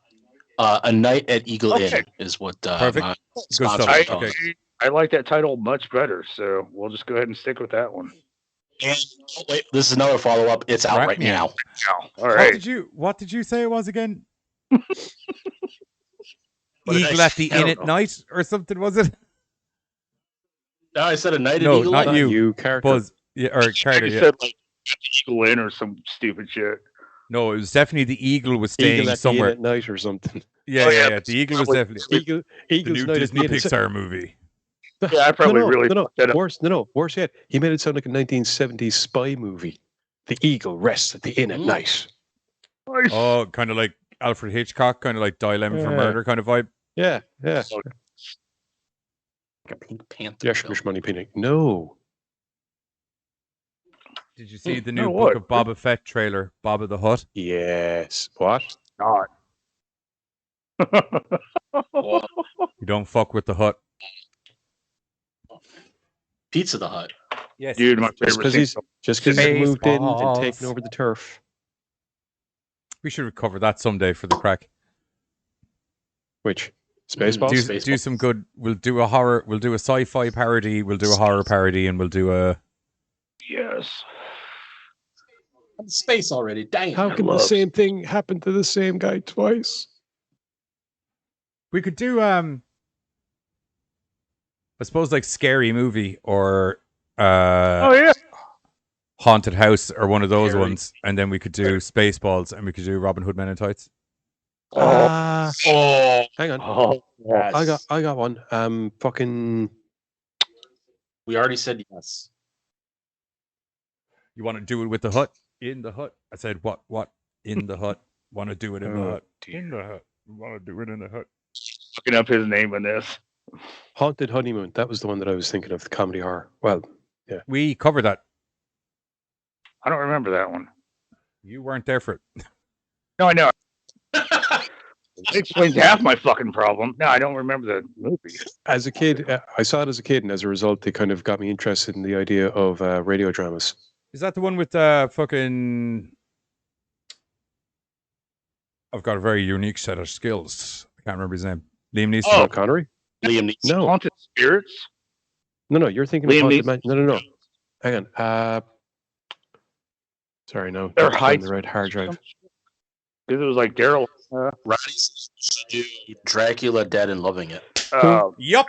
Speaker 6: A Night at Eagle Inn is what
Speaker 5: Perfect.
Speaker 6: my
Speaker 5: Good
Speaker 6: sponsor
Speaker 5: stuff.
Speaker 6: calls it.
Speaker 5: Okay.
Speaker 7: I like that title much better, so we'll just go ahead and stick with that one.
Speaker 6: And wait, this is another follow up. It's out right now.
Speaker 7: All right.
Speaker 5: What did you say it was again?
Speaker 6: What did
Speaker 5: Eagle
Speaker 6: I
Speaker 5: at the
Speaker 6: say? I
Speaker 5: Inn
Speaker 6: don't
Speaker 5: at
Speaker 6: know.
Speaker 5: night or something, was it?
Speaker 6: No, I said a Night at
Speaker 5: No,
Speaker 6: Eagle
Speaker 5: not
Speaker 6: Inn.
Speaker 5: you.
Speaker 8: Carter.
Speaker 5: Buzz. Yeah, or
Speaker 7: I
Speaker 5: Carter,
Speaker 7: just
Speaker 5: yeah.
Speaker 7: said, like, at the Eagle Inn or some stupid shit.
Speaker 5: No, it was definitely the Eagle was staying
Speaker 8: Eagle at
Speaker 5: somewhere.
Speaker 8: the Inn at night or something.
Speaker 5: Yeah,
Speaker 7: Oh,
Speaker 5: yeah,
Speaker 7: yeah.
Speaker 5: yeah. The Eagle was definitely the
Speaker 8: Eagle's
Speaker 5: new
Speaker 8: Night at
Speaker 5: Disney
Speaker 8: the Inn.
Speaker 5: Pixar movie.
Speaker 7: Yeah, I probably really fucked that up.
Speaker 8: Worse yet. He made it sound like a 1970s spy movie. The Eagle rests at the inn at night.
Speaker 5: Oh, kind of like Alfred Hitchcock, kind of like Dial M for
Speaker 8: Yeah.
Speaker 5: Murder kind of vibe.
Speaker 8: Yeah, yeah.
Speaker 6: Like a Pink Panther.
Speaker 8: Yes, Mish Money Penny. No.
Speaker 5: Did you see the
Speaker 7: No,
Speaker 5: new
Speaker 7: what?
Speaker 5: Book of Boba Fett trailer, Boba the Hutt?
Speaker 8: Yes. What?
Speaker 7: God.
Speaker 5: You don't fuck with the Hutt.
Speaker 6: Pizza the Hut.
Speaker 5: Yes.
Speaker 7: Dude, my
Speaker 8: Just
Speaker 7: favorite
Speaker 8: because
Speaker 7: thing.
Speaker 8: he's moved in and
Speaker 5: Spaceballs.
Speaker 8: taken over the turf.
Speaker 5: We should cover that someday for the crack.
Speaker 8: Which? Spaceballs?
Speaker 5: Do some good. We'll do a horror. We'll do a sci-fi parody. We'll do a horror parody, and we'll do a.
Speaker 7: Yes.
Speaker 6: Space already. Dang.
Speaker 8: How can the same thing happen to the same guy twice?
Speaker 5: We could do I suppose like Scary Movie or
Speaker 7: Oh yeah.
Speaker 5: Haunted House or one of those
Speaker 6: Scary.
Speaker 5: ones, and then we could do Spaceballs and we could do Robin Hood Men in Tights.
Speaker 6: Oh,
Speaker 8: Hang on.
Speaker 7: Oh, yes.
Speaker 8: I got one. Fucking.
Speaker 6: we already said yes.
Speaker 5: You want to do it with the hut? In the hut. I said what? In the hut. Want to do it in the hut? In the hut. Want to do it in the hut?
Speaker 7: Looking up his name in this.
Speaker 8: Haunted Honeymoon. That was the one that I was thinking of, the comedy horror. Well,
Speaker 5: We covered that.
Speaker 7: I don't remember that one.
Speaker 5: You weren't there for it.
Speaker 7: No, I know. It explains half my fucking problem. No, I don't remember the movie.
Speaker 8: as a kid, I saw it as a kid, and as a result, they kind of got me interested in the idea of radio dramas.
Speaker 5: Is that the one with fucking? I've got a very unique set of skills. I can't remember his name. Liam Neeson.
Speaker 7: Oh.
Speaker 8: Sean Connery?
Speaker 6: Liam Neeson.
Speaker 8: No,
Speaker 7: Haunted Spirits?
Speaker 8: no, you're thinking
Speaker 7: Liam
Speaker 8: of Haunted
Speaker 7: Neeson.
Speaker 8: No. Hang on. Sorry, no.
Speaker 7: They're
Speaker 8: That's on
Speaker 7: heights.
Speaker 8: the right hard drive.
Speaker 7: Because it was like Daryl.
Speaker 6: Roddy's Dracula Dead and Loving It.
Speaker 5: Yup.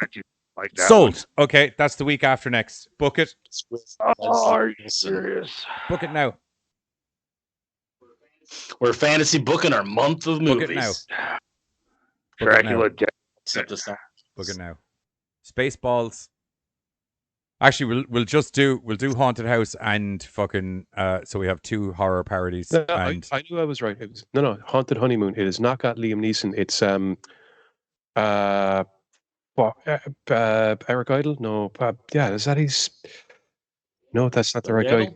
Speaker 7: Like that
Speaker 5: Sold.
Speaker 7: one.
Speaker 5: Okay, that's the week after next. Book it.
Speaker 7: Oh, are you serious?
Speaker 5: Book it now.
Speaker 6: We're fantasy booking our month of
Speaker 5: Book
Speaker 6: movies.
Speaker 5: it now. Book it
Speaker 7: Dracula
Speaker 5: now.
Speaker 7: Dead.
Speaker 6: Except this time.
Speaker 5: Book it now. Spaceballs. Actually, we'll do Haunted House and fucking so we have two horror parodies.
Speaker 8: No,
Speaker 5: And
Speaker 8: I knew I was right. It was, no, Haunted Honeymoon. It is not got Liam Neeson. It's Eric Idle. No, yeah, is that his? No, that's not the right guy.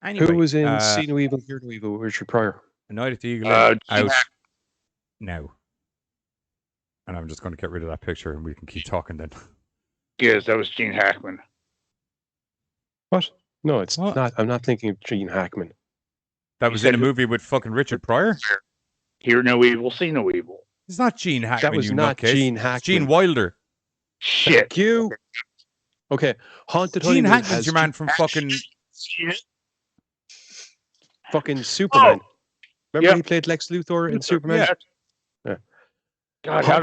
Speaker 5: anyway,
Speaker 8: Who was in See No Evil, Hear No Evil with Richard Pryor?
Speaker 5: Night at the Eagle
Speaker 7: Gene
Speaker 5: out now. And I'm just going to get rid of that picture and we can keep talking then.
Speaker 7: Yes, that was Gene Hackman.
Speaker 8: What? No, it's
Speaker 5: What?
Speaker 8: not. I'm not thinking of Gene Hackman.
Speaker 5: That
Speaker 7: You
Speaker 5: was in
Speaker 7: said
Speaker 5: a movie with fucking Richard Pryor?
Speaker 7: Hear no evil, see no evil.
Speaker 5: It's not Gene Hackman,
Speaker 8: That was
Speaker 5: you
Speaker 8: not
Speaker 5: nutcase.
Speaker 8: Gene
Speaker 5: It's
Speaker 8: Hackman.
Speaker 5: Gene Wilder.
Speaker 7: Shit.
Speaker 8: Thank you. Okay, Haunted
Speaker 5: Gene
Speaker 8: Honeymoon
Speaker 5: Hackman's
Speaker 8: has
Speaker 5: your man from fucking...
Speaker 8: fucking Superman. Remember
Speaker 7: Yeah.
Speaker 8: he played Lex Luthor in Superman?
Speaker 7: Yeah. God, how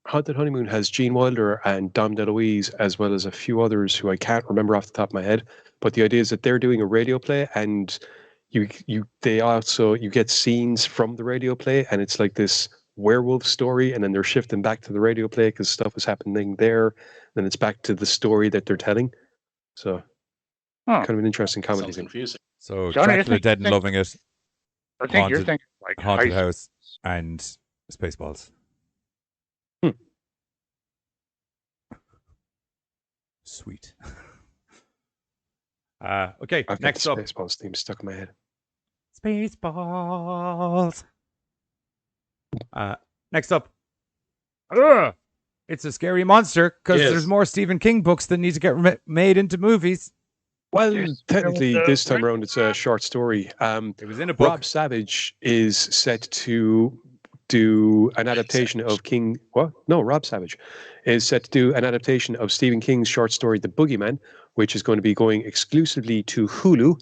Speaker 8: Haunted Honeymoon has Gene Wilder and Dom DeLuise, as well as a few others who I can't remember off the top of my head. But the idea is that they're doing a radio play, and you get scenes from the radio play, and it's like this werewolf story, and then they're shifting back to the radio play because stuff is happening there. Then it's back to the story that they're telling. So, kind of an interesting comedy
Speaker 6: Sounds
Speaker 8: thing.
Speaker 6: confusing.
Speaker 5: So,
Speaker 7: Johnny, I
Speaker 5: Dracula
Speaker 7: think-
Speaker 5: Dead and Loving It,
Speaker 7: I think you're thinking like
Speaker 5: Haunted
Speaker 7: Heist.
Speaker 5: House, and Spaceballs. Sweet. Okay,
Speaker 8: I've got
Speaker 5: next
Speaker 8: the
Speaker 5: up.
Speaker 8: Spaceballs theme stuck in my head.
Speaker 5: Spaceballs. Next up. It's a scary monster because
Speaker 6: Yes.
Speaker 5: there's more Stephen King books that need to get made into movies.
Speaker 8: Well,
Speaker 7: Yes,
Speaker 8: technically,
Speaker 7: well,
Speaker 8: this time around, it's a short story.
Speaker 5: It was in a book.
Speaker 8: Rob Savage is set to do an adaptation of King. What? No, Rob Savage is set to do an adaptation of Stephen King's short story, The Boogeyman, which is going to be going exclusively to Hulu.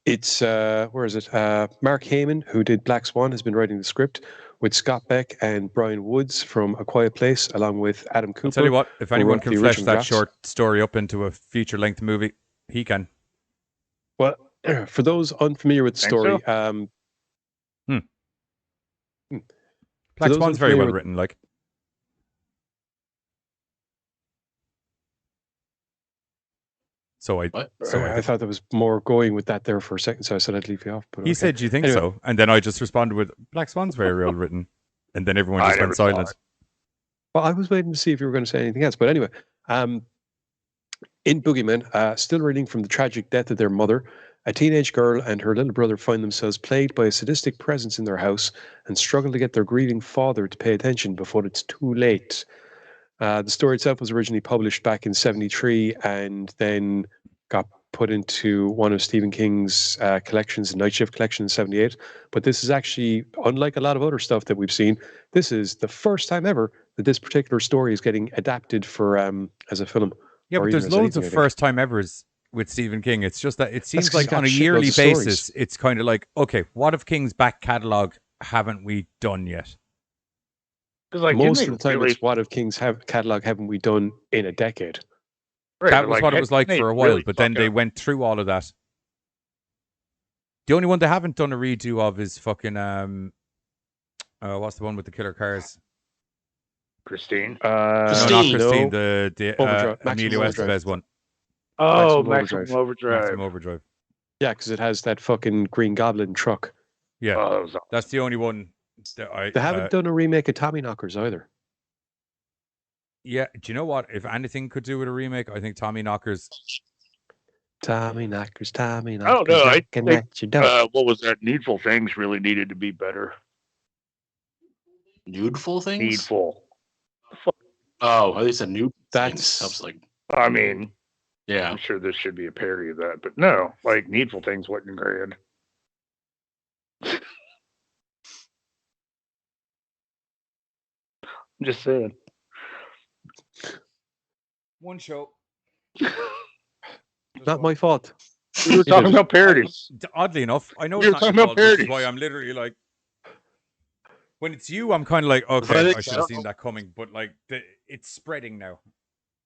Speaker 8: It's where is it? Mark Heyman, who did Black Swan, has been writing the script with Scott Beck and Brian Woods from A Quiet Place, along with Adam Cooper.
Speaker 5: I'll tell you what, if
Speaker 8: who
Speaker 5: anyone
Speaker 8: wrote
Speaker 5: can
Speaker 8: the
Speaker 5: flesh
Speaker 8: original
Speaker 5: that
Speaker 8: drafts.
Speaker 5: short story up into a feature-length movie, he can.
Speaker 8: Well, for those unfamiliar with the
Speaker 7: Think
Speaker 8: story,
Speaker 7: so?
Speaker 5: Black
Speaker 8: those
Speaker 5: Swan's very
Speaker 8: unfamiliar
Speaker 5: well
Speaker 8: with-
Speaker 5: written, like. So I
Speaker 8: thought there was more going with that there for a second, so I said I'd leave you off. But
Speaker 5: he
Speaker 8: okay.
Speaker 5: said, "Do you think
Speaker 8: Anyway.
Speaker 5: so?" And then I just responded with, "Black Swan's very well written," and then everyone
Speaker 7: I
Speaker 5: just
Speaker 7: never
Speaker 5: went
Speaker 7: saw
Speaker 5: silent.
Speaker 7: it.
Speaker 8: Well, I was waiting to see if you were going to say anything else. But anyway, in Boogeyman, still reeling from the tragic death of their mother, a teenage girl and her little brother find themselves plagued by a sadistic presence in their house and struggle to get their grieving father to pay attention before it's too late. The story itself was originally published back in '73 and then got put into one of Stephen King's collections, the Night Shift collection in '78. But this is actually, unlike a lot of other stuff that we've seen, this is the first time ever that this particular story is getting adapted for as a film.
Speaker 5: Yeah,
Speaker 8: or
Speaker 5: but
Speaker 8: even
Speaker 5: there's
Speaker 8: as
Speaker 5: loads
Speaker 8: anything,
Speaker 5: of
Speaker 8: I think.
Speaker 5: first time evers with Stephen King. It's just that it seems
Speaker 8: 'cause he's
Speaker 5: like on
Speaker 8: got
Speaker 5: a
Speaker 8: shitloads
Speaker 5: yearly
Speaker 8: of stories.
Speaker 5: basis, it's kind of like, okay, what of King's back catalog haven't we done yet?
Speaker 7: Because like
Speaker 8: Most
Speaker 7: didn't
Speaker 8: of the
Speaker 7: they
Speaker 8: time,
Speaker 7: really,
Speaker 8: it's what of King's catalog haven't we done in a decade?
Speaker 7: right,
Speaker 5: That
Speaker 7: but,
Speaker 5: was
Speaker 7: like,
Speaker 5: what it was like
Speaker 7: didn't
Speaker 5: for
Speaker 7: they
Speaker 5: a while,
Speaker 7: really
Speaker 5: but then
Speaker 7: fuck
Speaker 5: they
Speaker 7: up
Speaker 5: went through all of that. The only one they haven't done a redo of is fucking what's the one with the killer cars?
Speaker 7: Christine.
Speaker 5: No, not
Speaker 6: Christine.
Speaker 5: Christine.
Speaker 8: No.
Speaker 5: The
Speaker 8: Overdrive.
Speaker 5: Emilio
Speaker 8: Maximum
Speaker 5: Estevez one.
Speaker 7: Oh,
Speaker 8: Maximum
Speaker 7: Maximum Overdrive.
Speaker 5: Maximum Overdrive.
Speaker 8: Yeah, because it has that fucking Green Goblin truck.
Speaker 5: Yeah,
Speaker 7: Oh, that was awesome.
Speaker 5: that's the only one that I.
Speaker 8: They haven't done a remake of Tommy Knockers either.
Speaker 5: Yeah, do you know what? If anything could do with a remake, I think Tommy Knockers.
Speaker 8: Tommy Knockers, Tommy
Speaker 7: I
Speaker 8: Knockers.
Speaker 7: don't know. I
Speaker 8: knocking
Speaker 7: think
Speaker 8: at your door.
Speaker 7: what was that? Needful Things really needed to be better.
Speaker 6: Nudeful things?
Speaker 7: Needful.
Speaker 6: Oh, at least a new
Speaker 8: That's-
Speaker 6: things. I was like,
Speaker 7: I mean,
Speaker 6: yeah.
Speaker 7: I'm sure this should be a parody of that, but no, like Needful Things wasn't great. I'm just saying.
Speaker 5: One show.
Speaker 8: Not my fault.
Speaker 7: We were talking about parodies.
Speaker 5: Oddly enough, I know
Speaker 7: We
Speaker 5: it's
Speaker 7: were
Speaker 5: not
Speaker 7: talking
Speaker 5: your
Speaker 7: about
Speaker 5: fault, which is
Speaker 7: parodies.
Speaker 5: why I'm literally like, when it's you, I'm kind of like,
Speaker 6: But
Speaker 5: okay,
Speaker 6: it's-
Speaker 5: I should have seen that coming, but like, it's spreading now.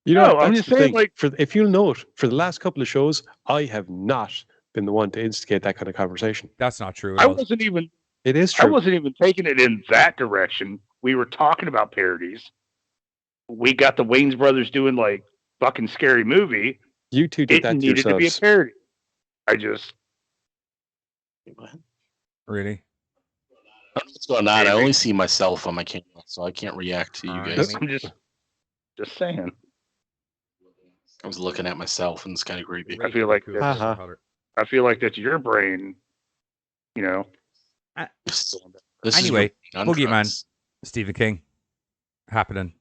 Speaker 8: You know,
Speaker 7: No, I'm
Speaker 8: that's
Speaker 7: just
Speaker 8: the
Speaker 7: saying,
Speaker 8: thing.
Speaker 7: like-
Speaker 8: if you'll note, for the last couple of shows, I have not been the one to instigate that kind of conversation.
Speaker 5: That's not true at
Speaker 7: I
Speaker 5: all.
Speaker 7: wasn't even
Speaker 8: It is
Speaker 7: I
Speaker 8: true.
Speaker 7: wasn't even taking it in that direction. We were talking about parodies. We got the Wayans brothers doing like fucking Scary Movie.
Speaker 8: You two did
Speaker 7: It
Speaker 8: that to
Speaker 7: needed to be a
Speaker 8: yourselves.
Speaker 7: parody. I just
Speaker 5: Really?
Speaker 6: What's going on? I only see myself on my camera, so I can't react to you guys.
Speaker 7: I'm just saying.
Speaker 6: I was looking at myself, and it's kind of creepy.
Speaker 7: I feel like
Speaker 8: Uh-huh.
Speaker 7: I feel like that's your brain. You know.
Speaker 6: This is
Speaker 5: Anyway,
Speaker 6: your
Speaker 5: Boogeyman,
Speaker 6: drugs.
Speaker 5: Stephen King, happening.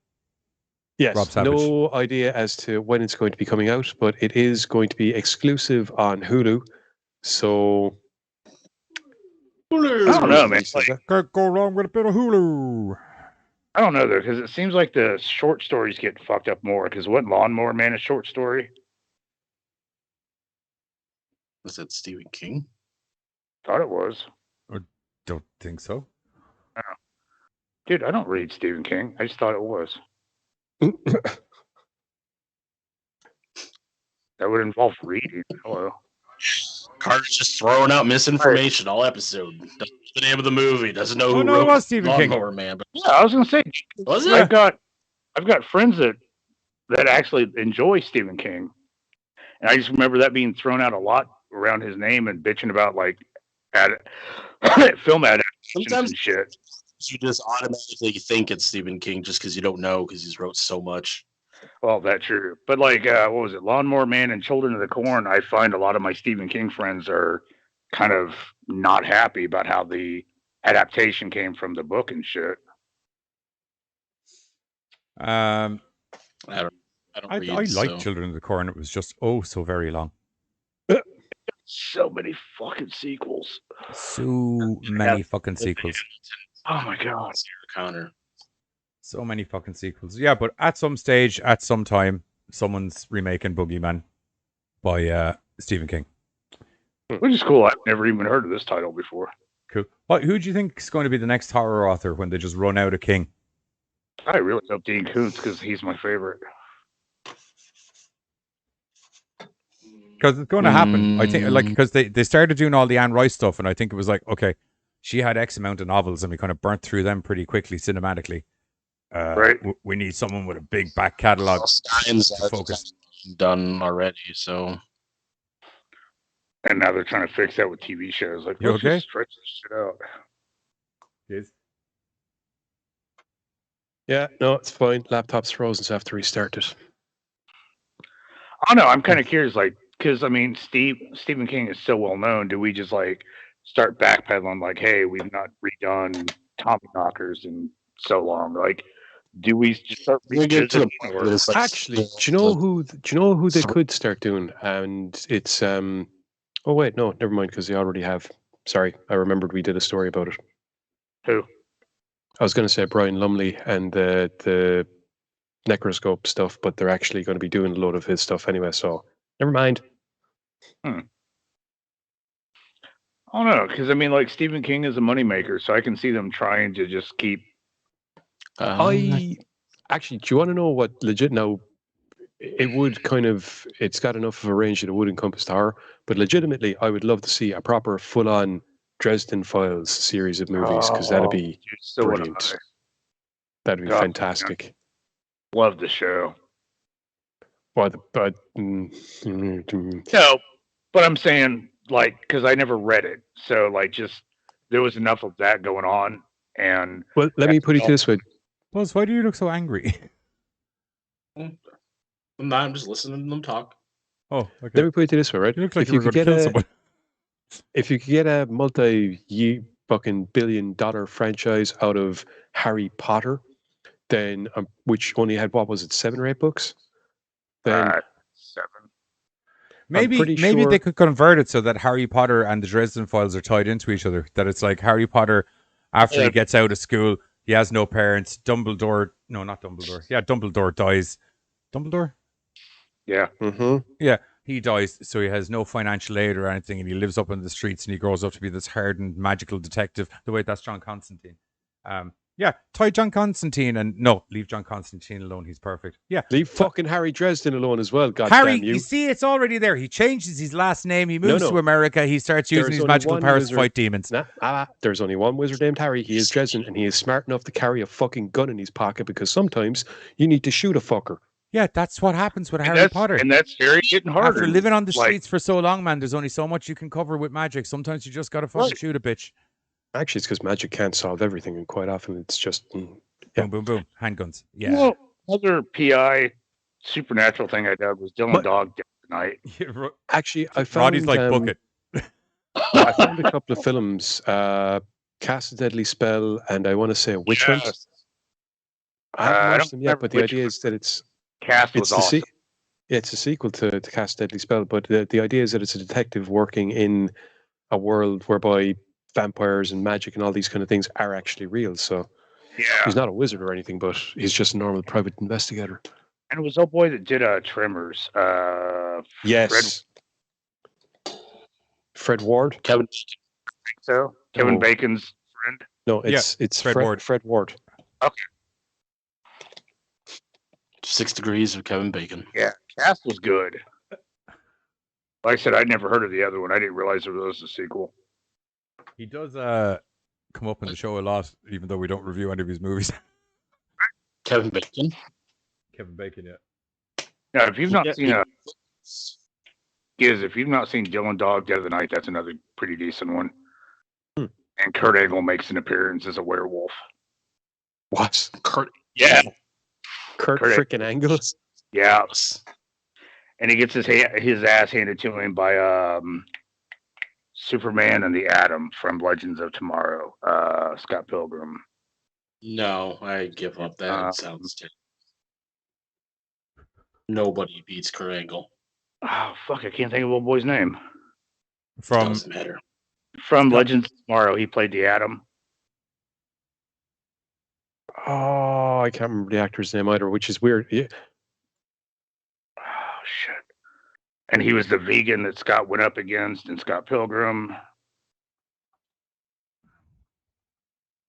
Speaker 8: Yes,
Speaker 5: Rob Savage.
Speaker 8: no idea as to when it's going to be coming out, but it is going to be exclusive on Hulu. So
Speaker 7: I don't know, man.
Speaker 8: Is that-
Speaker 5: Can't go wrong with a bit of Hulu.
Speaker 7: I don't know though, because it seems like the short stories get fucked up more. Because what Lawnmower Man a short story?
Speaker 6: Was that Stephen King?
Speaker 7: Thought it was.
Speaker 5: Don't think so.
Speaker 7: Dude, I don't read Stephen King. I just thought it was. That would involve reading. Hello.
Speaker 6: Carter's just throwing out misinformation all episode. Doesn't know the name of the movie. Doesn't know who
Speaker 5: no, it
Speaker 6: wrote
Speaker 5: was Stephen King.
Speaker 6: Lawnmower Man. But
Speaker 7: Yeah, I was gonna say.
Speaker 6: was it?
Speaker 7: I've got friends that actually enjoy Stephen King, and I just remember that being thrown out a lot around his name and bitching about like film adaptations
Speaker 6: Sometimes
Speaker 7: and shit.
Speaker 6: you just automatically think it's Stephen King just because you don't know because he's wrote so much.
Speaker 7: Well, that's true. But like, what was it? Lawnmower Man and Children of the Corn. I find a lot of my Stephen King friends are kind of not happy about how the adaptation came from the book and shit.
Speaker 6: I don't
Speaker 5: I
Speaker 6: read.
Speaker 5: liked
Speaker 6: so.
Speaker 5: Children of the Corn. It was just so very long.
Speaker 7: So many fucking sequels.
Speaker 5: So many fucking sequels.
Speaker 7: Oh my god.
Speaker 6: Sarah Connor.
Speaker 5: So many fucking sequels. Yeah, but at some stage, at some time, someone's remaking Boogeyman by Stephen King.
Speaker 7: Which is cool. I've never even heard of this title before.
Speaker 5: Cool. What? Who do you think is going to be the next horror author when they just run out of King?
Speaker 7: I really hope Dean Koontz because he's my favorite.
Speaker 5: Because it's going to happen. I think, like, because they started doing all the Anne Rice stuff, and I think it was like, okay, she had X amount of novels, and we kind of burnt through them pretty quickly cinematically.
Speaker 7: Right.
Speaker 5: We need someone with a big back catalog.
Speaker 6: Steins
Speaker 5: to focus.
Speaker 6: done already, so
Speaker 7: And now they're trying to fix that with TV shows. Like,
Speaker 5: You
Speaker 7: let's
Speaker 5: okay?
Speaker 7: just stretch this shit out.
Speaker 5: Yes.
Speaker 8: Yeah, no, it's fine. Laptop's frozen, so I have to restart it.
Speaker 7: I don't know. I'm kind of curious, like, because I mean, Stephen King is so well known. Do we just like start backpedaling? Like, hey, we've not redone Tommy Knockers in so long. Like, do we just start
Speaker 6: we get to the
Speaker 7: revisiting
Speaker 6: point
Speaker 7: or-
Speaker 6: where it's like
Speaker 8: Actually, do you know who they could start doing? And it's oh wait, no, never mind, because they already have. Sorry, I remembered we did a story about it.
Speaker 7: Who?
Speaker 8: I was going to say Brian Lumley and the Necroscope stuff, but they're actually going to be doing a load of his stuff anyway. So never mind.
Speaker 7: I don't know, because I mean, like Stephen King is a moneymaker, so I can see them trying to just keep.
Speaker 8: I actually, do you want to know what legit now? It would kind of, it's got enough of a range that it would encompass the horror, but legitimately, I would love to see a proper full-on Dresden Files series of movies because that'd be
Speaker 7: so would
Speaker 8: brilliant.
Speaker 7: I.
Speaker 8: That'd be
Speaker 7: God,
Speaker 8: fantastic.
Speaker 7: Love the show.
Speaker 8: But
Speaker 7: No, but I'm saying like because I never read it, so like just there was enough of that going on, and
Speaker 8: well, let me put it this way.
Speaker 5: Buzz, why do you look so angry?
Speaker 6: I'm not. I'm just listening to them talk.
Speaker 5: Oh, okay.
Speaker 8: Let me put it this way, right?
Speaker 5: You look like you were going to kill someone.
Speaker 8: If you could get a fucking $billion franchise out of Harry Potter, then which only had what was it, 7 or 8 books? Then
Speaker 7: 7.
Speaker 5: Maybe they could convert it so that Harry Potter and the Dresden Files are tied into each other. That it's like Harry Potter, after he gets out of school, he has no parents. Dumbledore dies. Dumbledore?
Speaker 7: Yeah.
Speaker 8: Mm-hmm.
Speaker 5: Yeah, he dies, so he has no financial aid or anything, and he lives up in the streets, and he grows up to be this hardened magical detective. The way that's John Constantine. Yeah, tie John Constantine and no, leave John Constantine alone. He's perfect. Yeah,
Speaker 8: leave fucking Harry Dresden alone as well. God
Speaker 5: Harry,
Speaker 8: damn you!
Speaker 5: You see, it's already there. He changes his last name. He moves to America. He starts using his magical powers to fight demons.
Speaker 8: There's only one wizard named Harry. He is Dresden, and he is smart enough to carry a fucking gun in his pocket because sometimes you need to shoot a fucker.
Speaker 5: Yeah, that's what happens with Harry Potter.
Speaker 7: And that's Harry getting harder.
Speaker 5: After living on the streets for so long, man, there's only so much you can cover with magic. Sometimes you just gotta fucking shoot a bitch.
Speaker 8: Actually, it's because magic can't solve everything, and quite often it's just
Speaker 5: boom, boom, boom, handguns. Yeah.
Speaker 7: Well, other PI supernatural thing I did was Dylan Dog Dead Tonight.
Speaker 8: Actually, I found
Speaker 5: Roddy's like book it.
Speaker 8: I found a couple of films, Cast a Deadly Spell, and I want to say Witch Hunt. I haven't watched them yet, but the idea is that it's
Speaker 7: awesome.
Speaker 8: It's a sequel to Cast a Deadly Spell, but the idea is that it's a detective working in a world whereby vampires and magic and all these kind of things are actually real. So he's not a wizard or anything, but he's just a normal private investigator.
Speaker 7: And it was old boy that did Tremors.
Speaker 8: Yes. Fred Ward?
Speaker 7: Kevin. I think so. Kevin Bacon's friend?
Speaker 8: No, it's Fred Ward. Fred Ward.
Speaker 7: Okay.
Speaker 6: 6 Degrees of Kevin Bacon.
Speaker 7: Yeah, Cast was good. Like I said, I'd never heard of the other one. I didn't realize there was a sequel.
Speaker 5: He does come up in the show a lot, even though we don't review any of his movies.
Speaker 6: Kevin Bacon.
Speaker 5: Kevin Bacon, yeah.
Speaker 7: Yeah, if you've not seen if you've not seen Dylan Dog Dead of the Night, that's another pretty decent one. And Kurt Angle makes an appearance as a werewolf.
Speaker 8: What?
Speaker 6: Kurt
Speaker 8: freaking Angle?
Speaker 7: Yeah. And he gets his ass handed to him by Superman and the Atom from Legends of Tomorrow, Scott Pilgrim.
Speaker 6: No, I give up. That sounds terrible. Nobody beats Kurt Angle.
Speaker 7: Oh, fuck, I can't think of old boy's name.
Speaker 6: Doesn't matter.
Speaker 7: From Legends of Tomorrow, he played the Atom.
Speaker 8: Oh, I can't remember the actor's name either, which is weird. Yeah.
Speaker 7: Oh, shit. And he was the vegan that Scott went up against in Scott Pilgrim.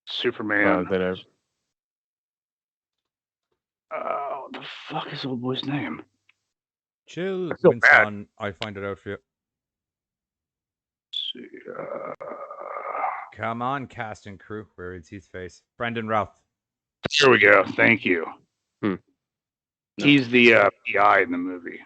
Speaker 7: Superman. What the fuck is old boy's name?
Speaker 5: Chill, Winston. I find it out for you. Come on, cast and crew. Where is his face? Brendan Routh.
Speaker 7: Here we go. Thank you. He's the PI in the movie.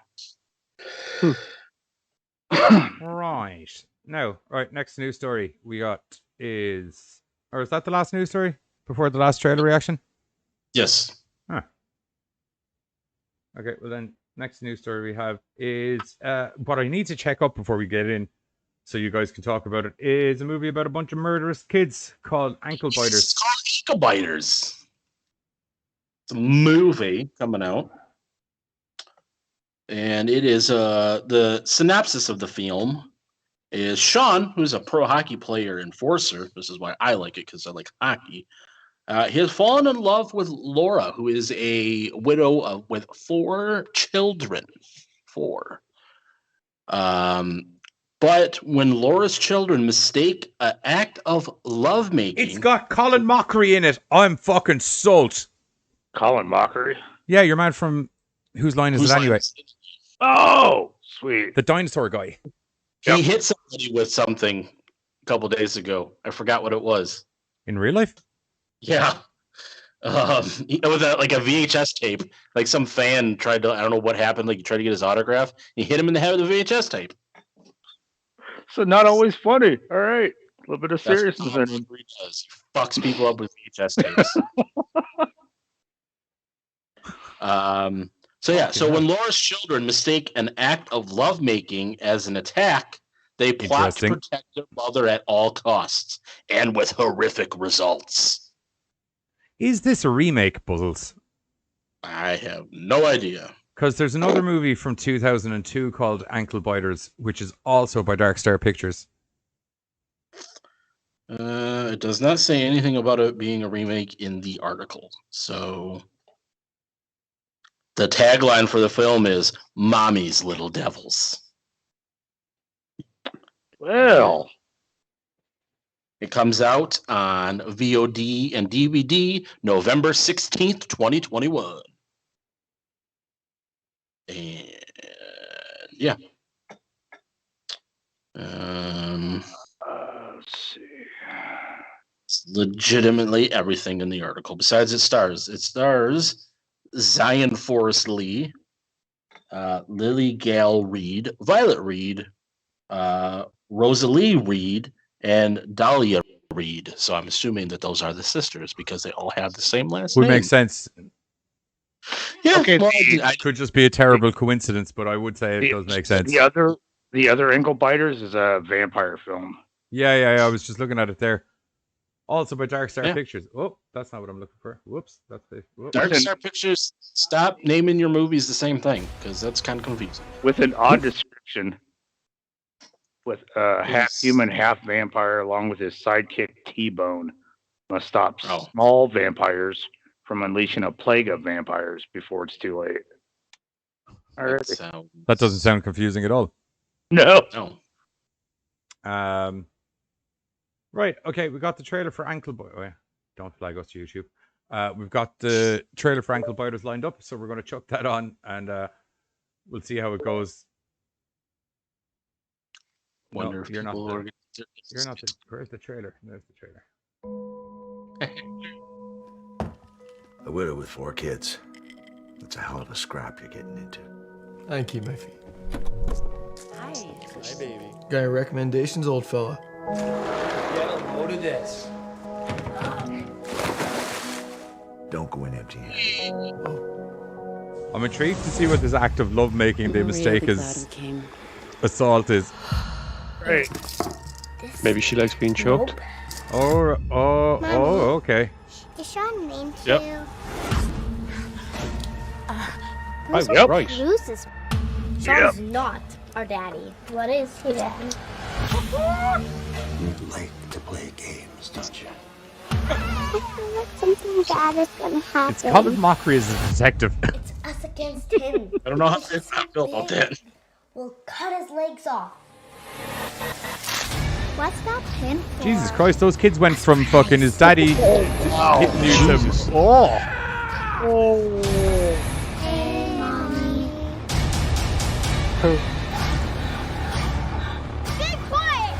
Speaker 5: Right. Now, next news story we got is... Or is that the last news story? Before the last trailer reaction?
Speaker 6: Yes.
Speaker 5: Huh. Okay, well then, next news story we have is... what I need to check up before we get in, so you guys can talk about it, is a movie about a bunch of murderous kids called Ankle Biters.
Speaker 6: It's called Ankle Biters. It's a movie coming out. And it is the synopsis of the film is Sean, who's a pro hockey player enforcer. This is why I like it, because I like hockey. He has fallen in love with Laura, who is a widow with 4 children. 4. But when Laura's children mistake an act of lovemaking,
Speaker 5: It's got Colin Mockery in it. I'm fucking sold.
Speaker 7: Colin Mockery.
Speaker 5: Yeah, your man from Whose Line Is It Anyway?
Speaker 7: Oh, sweet.
Speaker 5: The dinosaur guy.
Speaker 6: He hit somebody with something a couple days ago. I forgot what it was.
Speaker 5: In real life?
Speaker 6: Yeah. It was like a VHS tape. Like some fan tried to, I don't know what happened. Like he tried to get his autograph. He hit him in the head with a VHS tape.
Speaker 7: So not always funny. All right. A little bit of
Speaker 6: That's
Speaker 7: seriousness
Speaker 6: what
Speaker 7: in him.
Speaker 6: he does. He fucks people up with VHS tapes. So when Laura's children mistake an act of lovemaking as an attack, they plot to protect their mother at all costs, and with horrific results.
Speaker 5: Is this a remake, Buzzles?
Speaker 6: I have no idea.
Speaker 5: Because there's another movie from 2002 called Ankle Biters, which is also by Dark Star Pictures.
Speaker 6: It does not say anything about it being a remake in the article. So the tagline for the film is Mommy's Little Devils.
Speaker 7: Well,
Speaker 6: it comes out on VOD and DVD November 16th, 2021. And yeah.
Speaker 7: Let's see.
Speaker 6: It's legitimately everything in the article. Besides, it stars Zion Forrest Lee, Lily Gale Reed, Violet Reed, Rosalie Reed, and Dahlia Reed. So I'm assuming that those are the sisters because they all have the same last name.
Speaker 5: Would make sense.
Speaker 6: Yeah,
Speaker 7: okay.
Speaker 6: Well,
Speaker 5: Could just be a terrible coincidence, but I would say it does make sense.
Speaker 7: The other Ankle Biters is a vampire film.
Speaker 5: Yeah. I was just looking at it there. Also by Dark Star Pictures. Oh, that's not what I'm looking for. Whoops.
Speaker 6: Dark Star Pictures, stop naming your movies the same thing, because that's kind of confusing.
Speaker 7: With an odd description. With half human, half vampire, along with his sidekick T-Bone, must stop small vampires from unleashing a plague of vampires before it's too late. All right.
Speaker 5: That doesn't sound confusing at all.
Speaker 7: No.
Speaker 5: Right. Okay. We got the trailer for Ankle Biters. Oh, yeah. Don't flag us to YouTube. We've got the trailer for Ankle Biters lined up, so we're going to chuck that on, and we'll see how it goes.
Speaker 6: Wonder if
Speaker 5: you're not.
Speaker 6: You're
Speaker 5: not. Where's the trailer? There's the trailer.
Speaker 10: A widow with 4 kids. That's a hell of a scrap you're getting into.
Speaker 11: I keep my feet.
Speaker 12: Hi.
Speaker 11: Hi, baby. Got any recommendations, old fella? Get a load of this.
Speaker 10: Don't go in empty-handed.
Speaker 5: I'm intrigued to see what this act of lovemaking they mistake as assault is.
Speaker 7: Right.
Speaker 8: Maybe she likes being choked.
Speaker 5: Okay.
Speaker 13: Is Sean named
Speaker 5: Yep.
Speaker 13: too?
Speaker 8: Right.
Speaker 13: Bruce's. Sean's not our daddy. What is he then?
Speaker 10: You like to play games, don't you?
Speaker 13: I feel like something bad is gonna happen.
Speaker 5: It's Colin Mockery as a detective.
Speaker 13: It's us against him.
Speaker 6: I don't know how I feel about that.
Speaker 13: We'll cut his legs off. What's that pin for?
Speaker 5: Jesus Christ, those kids went from fucking his daddy hitting you to...
Speaker 13: Hey, Mommy. Be quiet!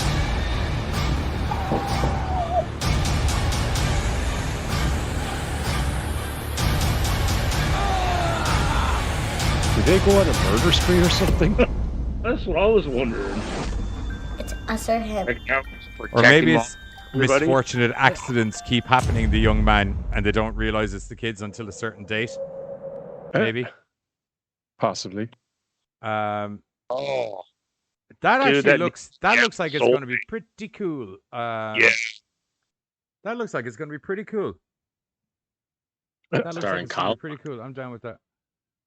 Speaker 8: Did they go on a murder spree or something?
Speaker 7: That's what I was wondering.
Speaker 13: It's us or him.
Speaker 5: Or maybe it's misfortunate accidents keep happening to the young man and they don't realize it's the kids until a certain date. Maybe.
Speaker 8: Possibly.
Speaker 5: That
Speaker 7: Dude,
Speaker 5: actually looks like it's
Speaker 7: sold
Speaker 5: going to be pretty cool.
Speaker 7: Yeah.
Speaker 5: That looks like it's going to be pretty cool. That looks like
Speaker 6: Starring
Speaker 5: it's going to
Speaker 6: Kyle.
Speaker 5: be pretty cool. I'm down with that.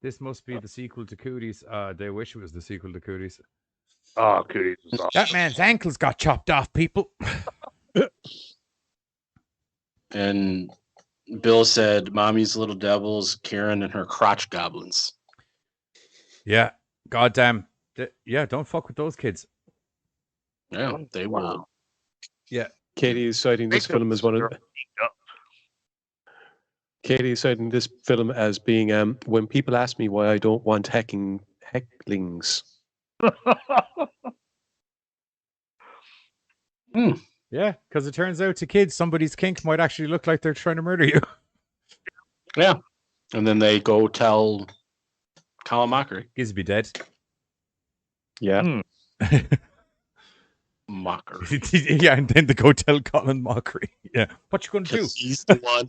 Speaker 5: This must be the sequel to Cooties. They wish it was the sequel to Cooties.
Speaker 7: Oh, Cooties was awesome.
Speaker 5: That man's ankles got chopped off, people.
Speaker 6: And Bill said, Mommy's Little Devils, Karen and her crotch goblins.
Speaker 5: Yeah, goddamn. Yeah, don't fuck with those kids.
Speaker 6: Yeah, they will.
Speaker 5: Yeah.
Speaker 8: Katie is citing this film as one of. Katie is citing this film as being when people ask me why I don't want hecklings.
Speaker 5: Yeah, because it turns out to kids, somebody's kink might actually look like they're trying to murder you.
Speaker 6: Yeah. And then they go tell Colin Mockery.
Speaker 5: He's be dead.
Speaker 8: Yeah.
Speaker 6: Mockery.
Speaker 5: Yeah, and then they go tell Colin Mockery. Yeah. What you gonna do?
Speaker 6: He's the one.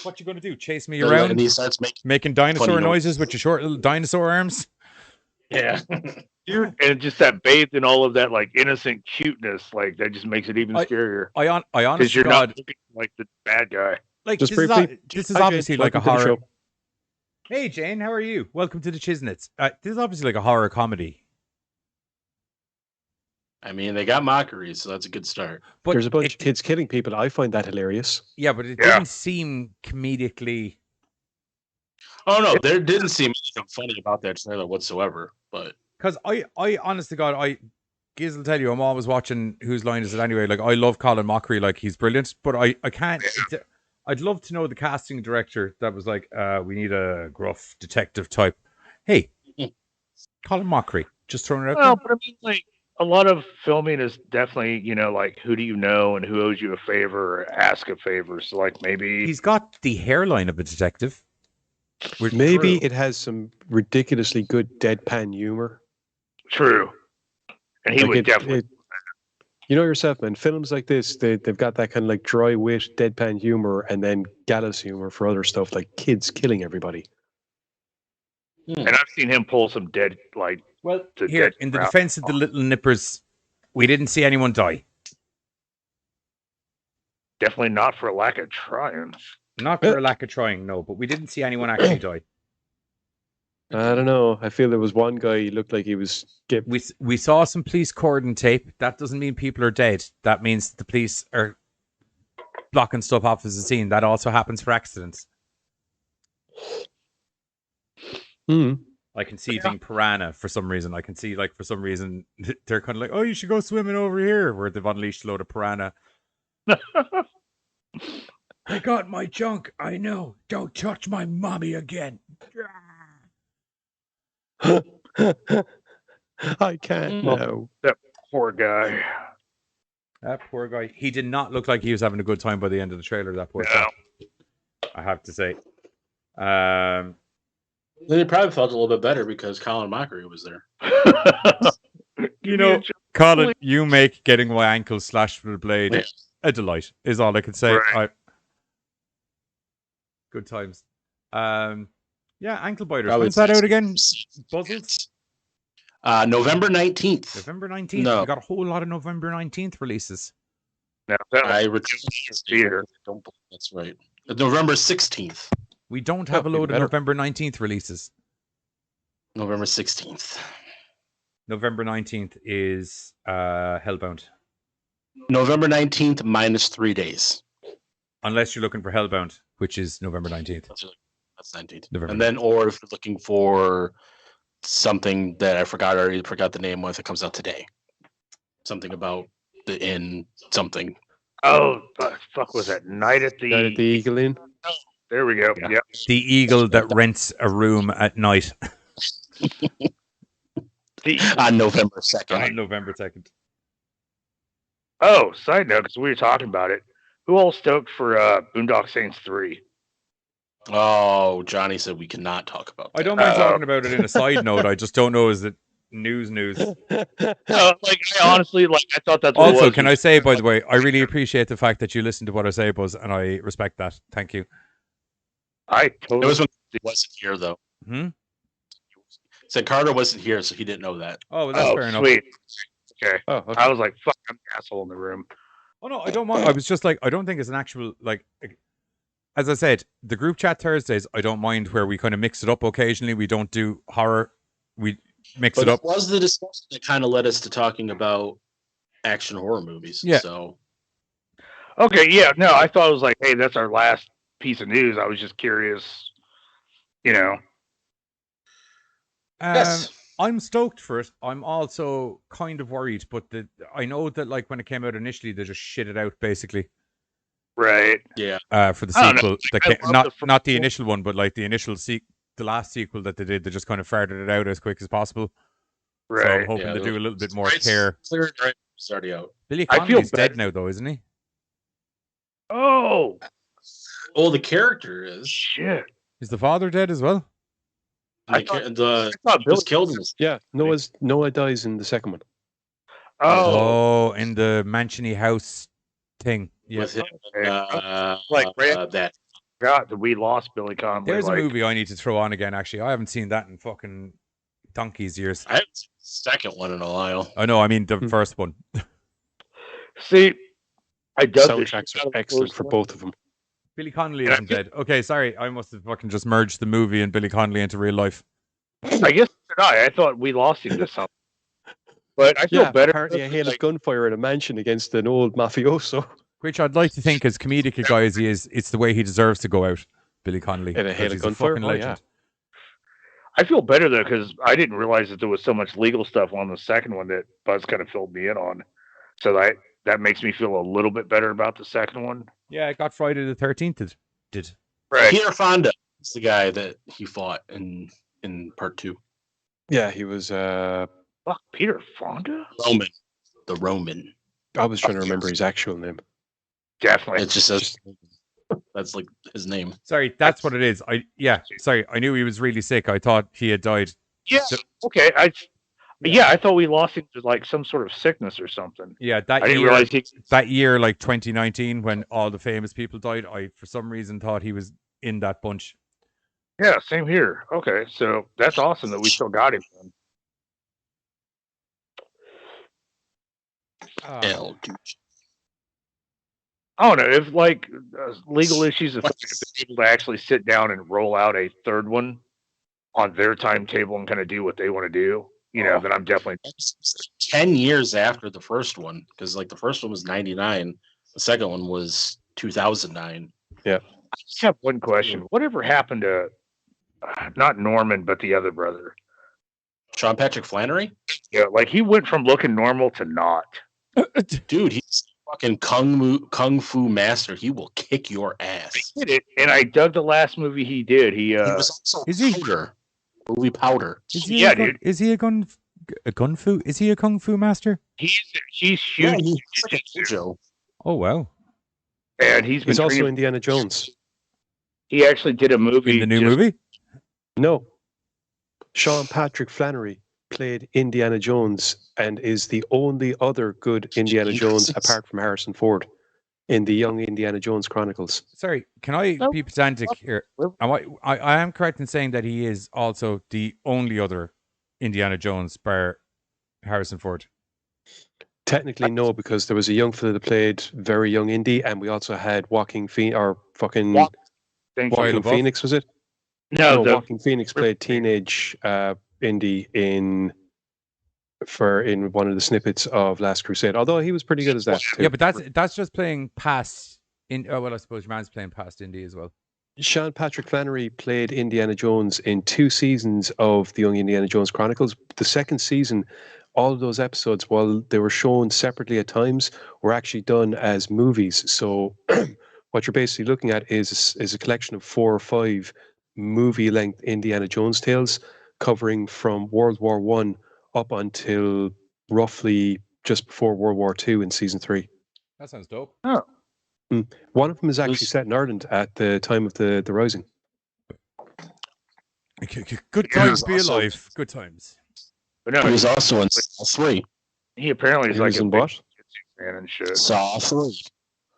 Speaker 5: What you gonna do? Chase me
Speaker 6: And
Speaker 5: around?
Speaker 6: he starts
Speaker 5: making dinosaur
Speaker 6: funny
Speaker 5: noises with your short little dinosaur arms?
Speaker 6: Yeah.
Speaker 7: Dude, and just that bathed in all of that like innocent cuteness, like that just makes it even scarier.
Speaker 5: I honestly,
Speaker 7: because you're
Speaker 5: God,
Speaker 7: not looking like the bad guy.
Speaker 5: like
Speaker 8: Just
Speaker 5: this is,
Speaker 8: briefly,
Speaker 5: this is
Speaker 8: hi,
Speaker 5: obviously
Speaker 8: Jane.
Speaker 5: like a
Speaker 8: Welcome to the
Speaker 5: horror.
Speaker 8: show.
Speaker 5: Hey Jane, how are you? Welcome to the Chisnets. This is obviously like a horror comedy.
Speaker 6: I mean, they got Mockery, so that's a good start.
Speaker 5: But
Speaker 8: There's a bunch of kids killing people. I find that hilarious.
Speaker 5: Yeah, but it didn't seem comedically.
Speaker 6: Oh no, there didn't seem anything funny about that trailer whatsoever. But
Speaker 5: Because I honest to God, Giz will tell you, I'm always watching Whose Line Is It Anyway? Like, I love Colin Mockery, like, he's brilliant, but I can't. I'd love to know the casting director that was like, we need a gruff detective type. Hey, Colin Mockery, just throwing it out
Speaker 7: Well,
Speaker 5: there.
Speaker 7: but I mean, like a lot of filming is definitely, like who do you know and who owes you a favor or ask a favor. So like maybe
Speaker 5: He's got the hairline of a detective.
Speaker 8: Maybe it has some ridiculously good deadpan humor.
Speaker 7: True. And he
Speaker 8: Like
Speaker 7: would definitely.
Speaker 8: You know yourself, man. Films like this, they've got that kind of like dry wit, deadpan humor, and then gallows humor for other stuff, like kids killing everybody.
Speaker 7: And I've seen him pull some dead, like.
Speaker 5: Well, here, in the defense of the little nippers, we didn't see anyone die.
Speaker 7: Definitely not for lack of trying.
Speaker 5: Not for a lack of trying, no, but we didn't see anyone actually die.
Speaker 8: I don't know. I feel there was one guy, he looked like he was...
Speaker 5: We saw some police cordon tape. That doesn't mean people are dead. That means the police are blocking stuff off as a scene. That also happens for accidents. I can see being piranha for some reason. I can see, like, for some reason, they're kind of like, oh, you should go swimming over here, where they've unleashed a load of piranha. I got my junk. I know. Don't touch my mommy again.
Speaker 8: I can't now.
Speaker 7: That poor guy.
Speaker 5: That poor guy. He did not look like he was having a good time by the end of the trailer, that poor guy. I have to say.
Speaker 6: then he probably felt a little bit better because Colin Mockery was there.
Speaker 5: You know, Colin, you make getting my ankle slashed with a blade a delight, is all I can say.
Speaker 7: Right.
Speaker 5: Good times. Yeah, ankle biters.
Speaker 6: Probably
Speaker 5: When's that out again? Buzzles?
Speaker 6: November 19th.
Speaker 5: November 19th.
Speaker 6: No.
Speaker 5: We got a whole lot of November 19th releases.
Speaker 7: Now, that
Speaker 6: I returned here. Don't believe that's right. November 16th.
Speaker 5: We don't have a load of November 19th releases.
Speaker 6: November 16th.
Speaker 5: November 19th is Hellbound.
Speaker 6: November 19th minus 3 days.
Speaker 5: Unless you're looking for Hellbound, which is November 19th.
Speaker 6: That's 19th.
Speaker 5: November
Speaker 6: And then, or if you're looking for something that I already forgot the name of, it comes out today. Something about the inn, something.
Speaker 7: Oh, fuck was that? Night at the
Speaker 8: Eagle Inn?
Speaker 7: There we go.
Speaker 6: Yeah.
Speaker 7: Yep.
Speaker 5: The eagle that rents a room at night.
Speaker 6: On November 2nd.
Speaker 5: On November 2nd.
Speaker 7: Oh, side note, because we were talking about it. Who all stoked for Boondock Saints 3?
Speaker 6: Oh, Johnny said we cannot talk about that.
Speaker 5: I don't mind talking about it in a side note. I just don't know, is it news?
Speaker 7: No, like, I honestly, like, I thought that's what
Speaker 5: Also,
Speaker 7: it was.
Speaker 5: can I say, by the way, I really appreciate the fact that you listen to what I say, Buzz, and I respect that. Thank you.
Speaker 7: I totally...
Speaker 6: It was when he wasn't here, though.
Speaker 5: Hmm?
Speaker 6: Said Carter wasn't here, so he didn't know that.
Speaker 5: Oh, well, that's fair enough.
Speaker 7: Sweet. Okay.
Speaker 8: Oh, okay.
Speaker 7: I was like, fuck, I'm the asshole in the room.
Speaker 5: Oh, no, I don't mind. I was just like, I don't think it's an actual, like, as I said, the group chat Thursdays, I don't mind where we kind of mix it up occasionally. We don't do horror. We mix it up.
Speaker 6: It was the discussion that kind of led us to talking about action horror movies.
Speaker 5: Yeah.
Speaker 6: So.
Speaker 7: Okay, yeah, no, I thought it was like, hey, that's our last piece of news. I was just curious, you know.
Speaker 6: Yes.
Speaker 5: I'm stoked for it. I'm also kind of worried, but I know that like when it came out initially, they just shit it out basically.
Speaker 7: Right.
Speaker 6: Yeah.
Speaker 5: For the
Speaker 7: I don't know.
Speaker 5: sequel,
Speaker 7: Like, I love the
Speaker 5: not the
Speaker 7: first
Speaker 5: initial one, but like the initial the last sequel that they did, they just kind of farted it out as quick as possible. So I'm
Speaker 7: Right.
Speaker 5: hoping
Speaker 6: Yeah,
Speaker 5: to do a little bit more
Speaker 6: Rights
Speaker 5: care.
Speaker 6: cleared, right? It's already out.
Speaker 5: Billy
Speaker 7: I feel
Speaker 5: Connolly's
Speaker 7: bad.
Speaker 5: dead now, though, isn't he?
Speaker 7: Oh
Speaker 6: The character is.
Speaker 7: shit!
Speaker 5: Is the father dead as well?
Speaker 7: I
Speaker 6: He
Speaker 7: thought
Speaker 6: was
Speaker 7: Billy
Speaker 6: killed in this.
Speaker 8: Yeah, Noah dies in the second one.
Speaker 5: Oh, in the mansiony house thing. Yeah.
Speaker 6: With him.
Speaker 7: Okay. Like, right-
Speaker 6: that.
Speaker 7: God, we lost Billy Connolly.
Speaker 5: There's
Speaker 7: like,
Speaker 5: a movie I need to throw on again, actually. I haven't seen that in fucking donkey's years.
Speaker 6: I haven't seen the second one in a while.
Speaker 5: I know, I mean the first one.
Speaker 7: See, I dug the
Speaker 8: Soundtracks
Speaker 7: shit out
Speaker 8: are
Speaker 7: of the
Speaker 8: excellent
Speaker 7: first
Speaker 8: for
Speaker 7: one.
Speaker 8: both of them.
Speaker 5: Billy Connolly isn't dead. Okay, sorry. I must have fucking just merged the movie and Billy Connolly into real life.
Speaker 7: I guess I thought we lost him to something. But I feel better.
Speaker 8: Apparently, a hail of gunfire in a mansion against an old mafioso.
Speaker 5: Which I'd like to think, as comedic a guy as he is, it's the way he deserves to go out, Billy Connolly.
Speaker 8: In a hail of
Speaker 5: He's
Speaker 8: gunfire?
Speaker 5: fucking
Speaker 8: Oh,
Speaker 5: legend.
Speaker 7: I feel better though because I didn't realize that there was so much legal stuff on the second one that Buzz kind of filled me in on. So that makes me feel a little bit better about the second one.
Speaker 5: Yeah, it got Friday the 13th. It did.
Speaker 7: Right.
Speaker 6: Peter Fonda is the guy that he fought in part 2.
Speaker 8: Yeah, he was.
Speaker 7: Fuck, Peter Fonda?
Speaker 6: Roman. The Roman.
Speaker 8: I was trying to remember his actual name.
Speaker 7: Definitely.
Speaker 6: It just says that's like his name.
Speaker 5: Sorry, that's what it is. Sorry, I knew he was really sick. I thought he had died.
Speaker 7: Yeah. Okay. I thought we lost him to like some sort of sickness or something.
Speaker 5: Yeah,
Speaker 7: I didn't realize
Speaker 5: that year, like 2019, when all the famous people died, I for some reason thought he was in that bunch.
Speaker 7: Yeah, same here. Okay, so that's awesome that we still got him.
Speaker 6: El Duce.
Speaker 7: I don't know if like legal issues affect people to actually sit down and roll out a third one on their timetable and kind of do what they want to do. You know, then I'm definitely
Speaker 6: 10 years after the first one, because like the first one was 99, the second one was 2009.
Speaker 8: Yeah.
Speaker 7: I just have one question. Whatever happened to not Norman, but the other brother?
Speaker 6: Sean Patrick Flannery?
Speaker 7: Yeah, like he went from looking normal to not.
Speaker 6: Dude, he's fucking kung fu master. He will kick your ass.
Speaker 7: I did it, and I dug the last movie he did. He
Speaker 6: was also Powder. Movie Powder.
Speaker 5: Is he Is he a kung fu? Is he a kung fu master?
Speaker 7: He's huge.
Speaker 6: He's like a dojo.
Speaker 5: Oh wow!
Speaker 7: And he's
Speaker 8: also
Speaker 7: training-
Speaker 8: Indiana Jones.
Speaker 7: He actually did a movie.
Speaker 5: In the new movie?
Speaker 8: No. Sean Patrick Flannery played Indiana Jones and is the only other good Indiana Jones apart from Harrison Ford in the Young Indiana Jones Chronicles.
Speaker 5: Sorry, can I be pedantic here? I am correct in saying that he is also the only other Indiana Jones bar Harrison Ford.
Speaker 8: Technically, no, because there was a young fella that played very young Indy, and we also had Walking Phoenix, or fucking Walking Phoenix, was it?
Speaker 7: No,
Speaker 8: Walking Phoenix played teenage Indy in one of the snippets of Last Crusade. Although he was pretty good as that too.
Speaker 5: Yeah, but that's just playing past. I suppose your man's playing past Indy as well.
Speaker 8: Sean Patrick Flannery played Indiana Jones in 2 seasons of the Young Indiana Jones Chronicles. The second season, all of those episodes, while they were shown separately at times, were actually done as movies. So what you're basically looking at is a collection of 4 or 5 movie-length Indiana Jones tales covering from World War I up until roughly just before World War II in season 3.
Speaker 5: That sounds dope.
Speaker 7: Oh.
Speaker 8: One of them is actually set in Ireland at the time of the Rising.
Speaker 5: Good times, be alive. Good times.
Speaker 7: But no,
Speaker 6: he was also in Saw 3.
Speaker 7: He apparently is
Speaker 8: He
Speaker 7: like
Speaker 8: was
Speaker 7: a
Speaker 8: in
Speaker 7: big
Speaker 8: what?
Speaker 7: fan and shit.
Speaker 6: Saw 3.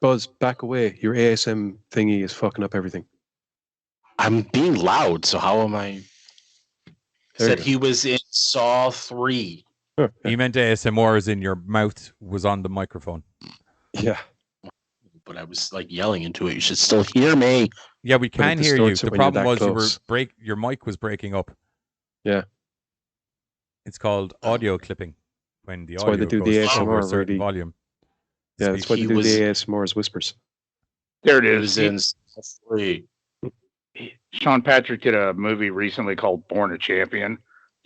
Speaker 8: Buzz, back away. Your ASM thingy is fucking up everything.
Speaker 6: I'm being loud, so how am I? Said he was in Saw 3.
Speaker 5: He meant ASMR as in your mouth was on the microphone.
Speaker 8: Yeah.
Speaker 6: But I was like yelling into it. You should still hear me.
Speaker 5: Yeah, we can hear you. The problem was
Speaker 8: close.
Speaker 5: your mic was breaking up.
Speaker 8: Yeah.
Speaker 5: It's called audio clipping. When the
Speaker 8: That's
Speaker 5: audio
Speaker 8: why they do
Speaker 5: goes
Speaker 8: the
Speaker 5: over
Speaker 8: ASMR
Speaker 5: a certain
Speaker 8: already.
Speaker 5: volume.
Speaker 8: Yeah, that's why they do the ASMR as whispers.
Speaker 7: There it
Speaker 6: He
Speaker 7: is.
Speaker 6: was in Saw 3.
Speaker 7: Sean Patrick did a movie recently called Born a Champion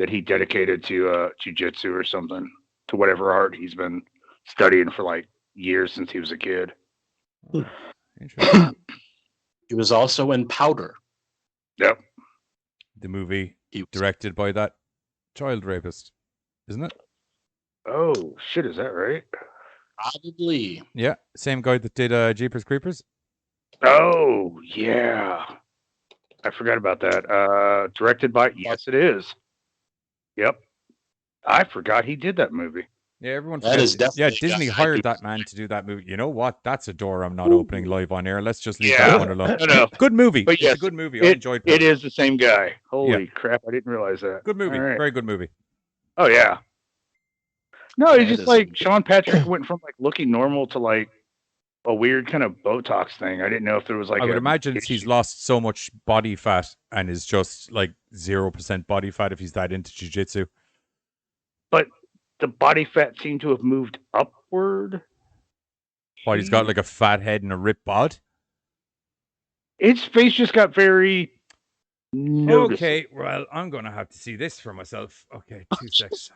Speaker 7: that he dedicated to jujitsu or something, to whatever art he's been studying for like years since he was a kid.
Speaker 5: Interesting.
Speaker 6: He was also in Powder.
Speaker 7: Yep.
Speaker 5: The movie directed by that child rapist, isn't it?
Speaker 7: Oh shit, is that right?
Speaker 6: Probably.
Speaker 5: Yeah, same guy that did Jeepers Creepers.
Speaker 7: Oh yeah, I forgot about that. Directed by, yes, it is. Yep, I forgot he did that movie.
Speaker 5: Yeah, everyone.
Speaker 6: That is definitely
Speaker 5: Disney
Speaker 6: got
Speaker 5: hired
Speaker 6: hype.
Speaker 5: that man to do that movie. You know what? That's a door I'm not opening live on air. Let's just leave
Speaker 7: Yeah,
Speaker 5: that one alone.
Speaker 7: no.
Speaker 5: Good movie.
Speaker 7: But
Speaker 5: It's
Speaker 7: yes,
Speaker 5: a good movie. I enjoyed
Speaker 7: it. It is the same guy. Holy
Speaker 5: Yeah.
Speaker 7: crap! I didn't realize that.
Speaker 5: Good movie.
Speaker 7: All right.
Speaker 5: Very good movie.
Speaker 7: Oh yeah. No, it's
Speaker 6: That
Speaker 7: just
Speaker 6: is
Speaker 7: like Sean Patrick went from like looking normal to like a weird kind of Botox thing. I didn't know if there was like.
Speaker 5: I would
Speaker 7: a
Speaker 5: imagine he's lost so much body fat and is just like 0% body fat if he's that into jiu-jitsu.
Speaker 7: But the body fat seemed to have moved upward.
Speaker 5: But he's got like a fat head and a ripped bod.
Speaker 7: His face just got very noticeable.
Speaker 5: Okay, well, I'm going to have to see this for myself. Okay, 2 seconds.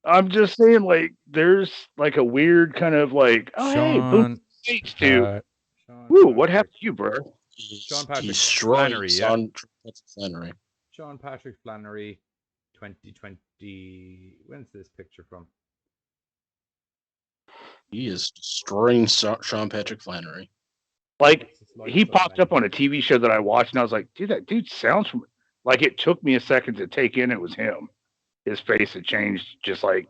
Speaker 7: I'm just saying, like, there's like a weird kind of like, oh, hey,
Speaker 5: Sean
Speaker 7: boom, face too. Woo, what happened to you, bro?
Speaker 5: Sean Patrick
Speaker 6: Destroyed
Speaker 5: Flannery, yeah.
Speaker 6: Sean Flannery.
Speaker 5: Sean Patrick Flannery, 2020. When's this picture from?
Speaker 6: He is destroying Sean Patrick Flannery.
Speaker 7: Like, he popped up on a TV show that I watched, and I was like, dude, that dude sounds from. Like, it took me a second to take in it was him. His face had changed just like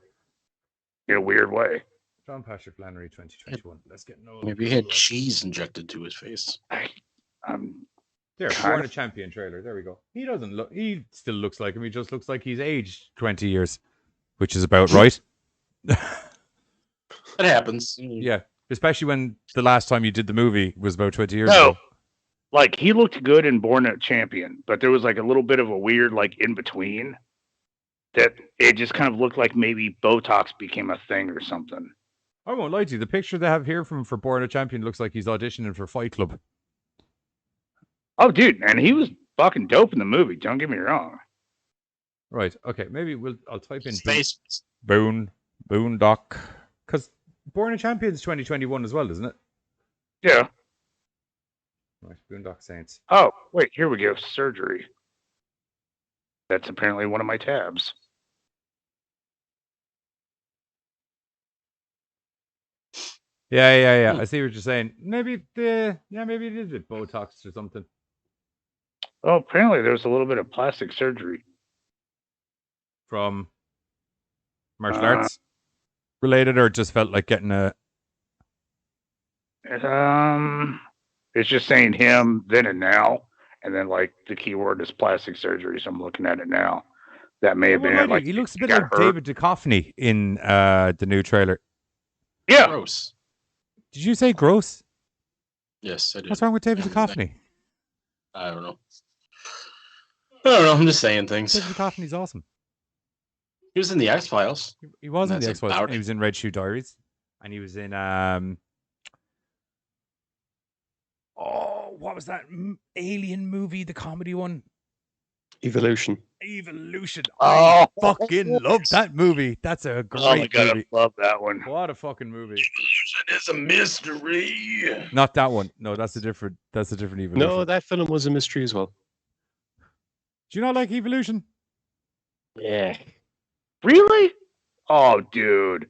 Speaker 7: in a weird way.
Speaker 5: Sean Patrick Flannery, 2021. Let's get no.
Speaker 6: Maybe he had cheese injected to his face.
Speaker 5: There, Born a Champion trailer. There we go. He doesn't look. He still looks like him. He just looks like he's aged 20 years, which is about right.
Speaker 6: It happens.
Speaker 5: Yeah, especially when the last time you did the movie was about 20 years
Speaker 7: No,
Speaker 5: ago.
Speaker 7: like he looked good in Born a Champion, but there was like a little bit of a weird like in between that it just kind of looked like maybe Botox became a thing or something.
Speaker 5: I won't lie to you. The picture they have here from for Born a Champion looks like he's auditioning for Fight Club.
Speaker 7: Oh, dude, and he was fucking dope in the movie. Don't get me wrong.
Speaker 5: Right. Okay. Maybe I'll type in
Speaker 6: Space.
Speaker 5: Boondock, because Born a Champion is 2021 as well, isn't it?
Speaker 7: Yeah.
Speaker 5: Right. Boondock Saints.
Speaker 7: Oh, wait, here we go. Surgery. That's apparently one of my tabs.
Speaker 5: Yeah. I see what you're saying. Maybe maybe it is with Botox or something.
Speaker 7: Oh, apparently there was a little bit of plastic surgery.
Speaker 5: From martial arts related, or just felt like getting a.
Speaker 7: It's just saying him then and now, and then like the keyword is plastic surgery. So I'm looking at it now. That may have been it. Like
Speaker 5: he looks a bit
Speaker 7: got
Speaker 5: like
Speaker 7: hurt.
Speaker 5: David Duchovny in the new trailer.
Speaker 7: Yeah.
Speaker 6: Gross.
Speaker 5: Did you say gross?
Speaker 6: Yes, I did.
Speaker 5: What's wrong with David Duchovny?
Speaker 6: I don't know. I'm just saying things.
Speaker 5: David Duchovny's awesome.
Speaker 6: He was in the X-Files.
Speaker 5: He was in the
Speaker 6: That's
Speaker 5: X-Files.
Speaker 6: about
Speaker 5: He was in Red Shoe Diaries, and he was in what was that alien movie? The comedy one.
Speaker 8: Evolution.
Speaker 5: I fucking love that movie. That's a great
Speaker 7: Oh my god,
Speaker 5: movie.
Speaker 7: I love that one.
Speaker 5: What a fucking movie.
Speaker 6: Evolution is a mystery.
Speaker 5: Not that one. No, that's a different Evolution.
Speaker 8: No, that film was a mystery as well.
Speaker 5: Do you not like Evolution?
Speaker 7: Yeah. Really? Oh, dude.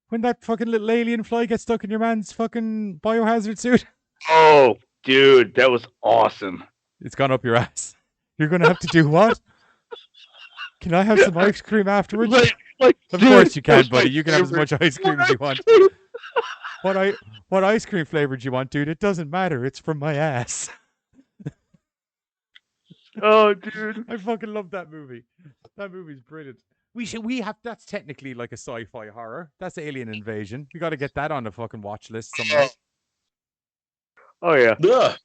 Speaker 5: When that fucking little alien fly gets stuck in your man's fucking biohazard suit?
Speaker 7: Oh, dude, that was awesome.
Speaker 5: It's gone up your ass. You're going to have to do what? Can I have some ice cream afterwards? Of course you can, buddy. You can have as much ice cream as you want. What ice cream flavor do you want, dude? It doesn't matter. It's from my ass.
Speaker 7: Oh, dude.
Speaker 5: I fucking love that movie. That movie's brilliant. That's technically like a sci-fi horror. That's Alien Invasion. We got to get that on the fucking watch list somewhere.
Speaker 7: Oh, yeah.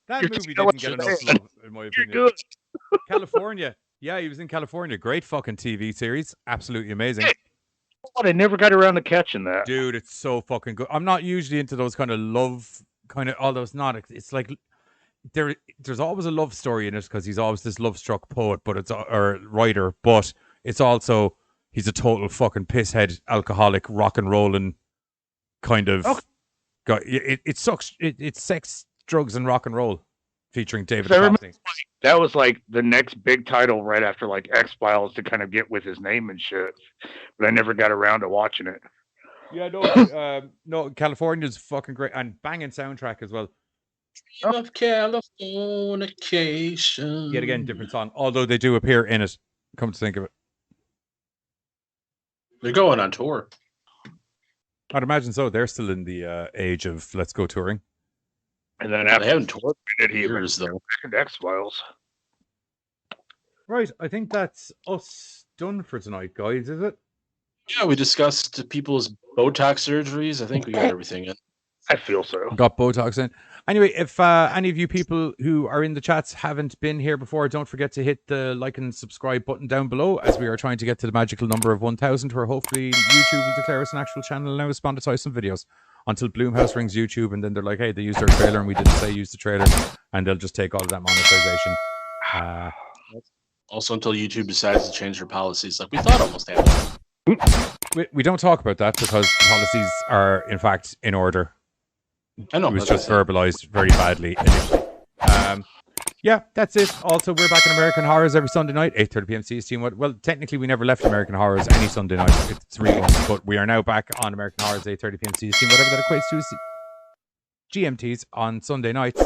Speaker 5: That movie didn't get enough love, in my opinion.
Speaker 7: You're good.
Speaker 5: California. Yeah, he was in California. Great fucking TV series. Absolutely amazing.
Speaker 7: Hey, I never got around to catching that.
Speaker 5: Dude, it's so fucking good. I'm not usually into those kind of love, although it's not. It's like there's always a love story in it because he's always this love-struck poet, or writer. But it's also he's a total fucking pisshead, alcoholic, rock and rolling kind of guy. It sucks. It's sex, drugs, and rock and roll, featuring David Duchovny.
Speaker 7: That was like the next big title right after like X-Files to kind of get with his name and shit. But I never got around to watching it.
Speaker 5: Yeah, no, California's fucking great and banging soundtrack as well.
Speaker 6: Of Californication.
Speaker 5: Yet again, different song. Although they do appear in it. Come to think of it,
Speaker 6: they're going on tour.
Speaker 5: I'd imagine so. They're still in the age of let's go touring.
Speaker 7: And then after
Speaker 6: they haven't toured
Speaker 7: it, he
Speaker 6: years though.
Speaker 7: X-Files.
Speaker 5: Right, I think that's us done for tonight, guys. Is it?
Speaker 6: Yeah, we discussed people's Botox surgeries. I think we got everything in.
Speaker 7: I feel so.
Speaker 5: Got Botox in. Anyway, if any of you people who are in the chats haven't been here before, don't forget to hit the like and subscribe button down below as we are trying to get to the magical number of 1,000, where hopefully YouTube will declare us an actual channel and allow us to monetize some videos until Bloomhouse rings YouTube and then they're like, hey, they used our trailer and we didn't say use the trailer, and they'll just take all of that monetization.
Speaker 6: Also, until YouTube decides to change their policies, like we thought almost happened.
Speaker 5: We don't talk about that because the policies are, in fact, in order.
Speaker 6: I know.
Speaker 5: It was just verbalized very badly initially. Yeah, that's it. Also, we're back in American Horrors every Sunday night, 8:30 p.m. CST. Well, technically, we never left American Horrors any Sunday night. It's reruns, but we are now back on American Horrors, 8:30 p.m. CST, whatever that equates to is GMTs on Sunday nights.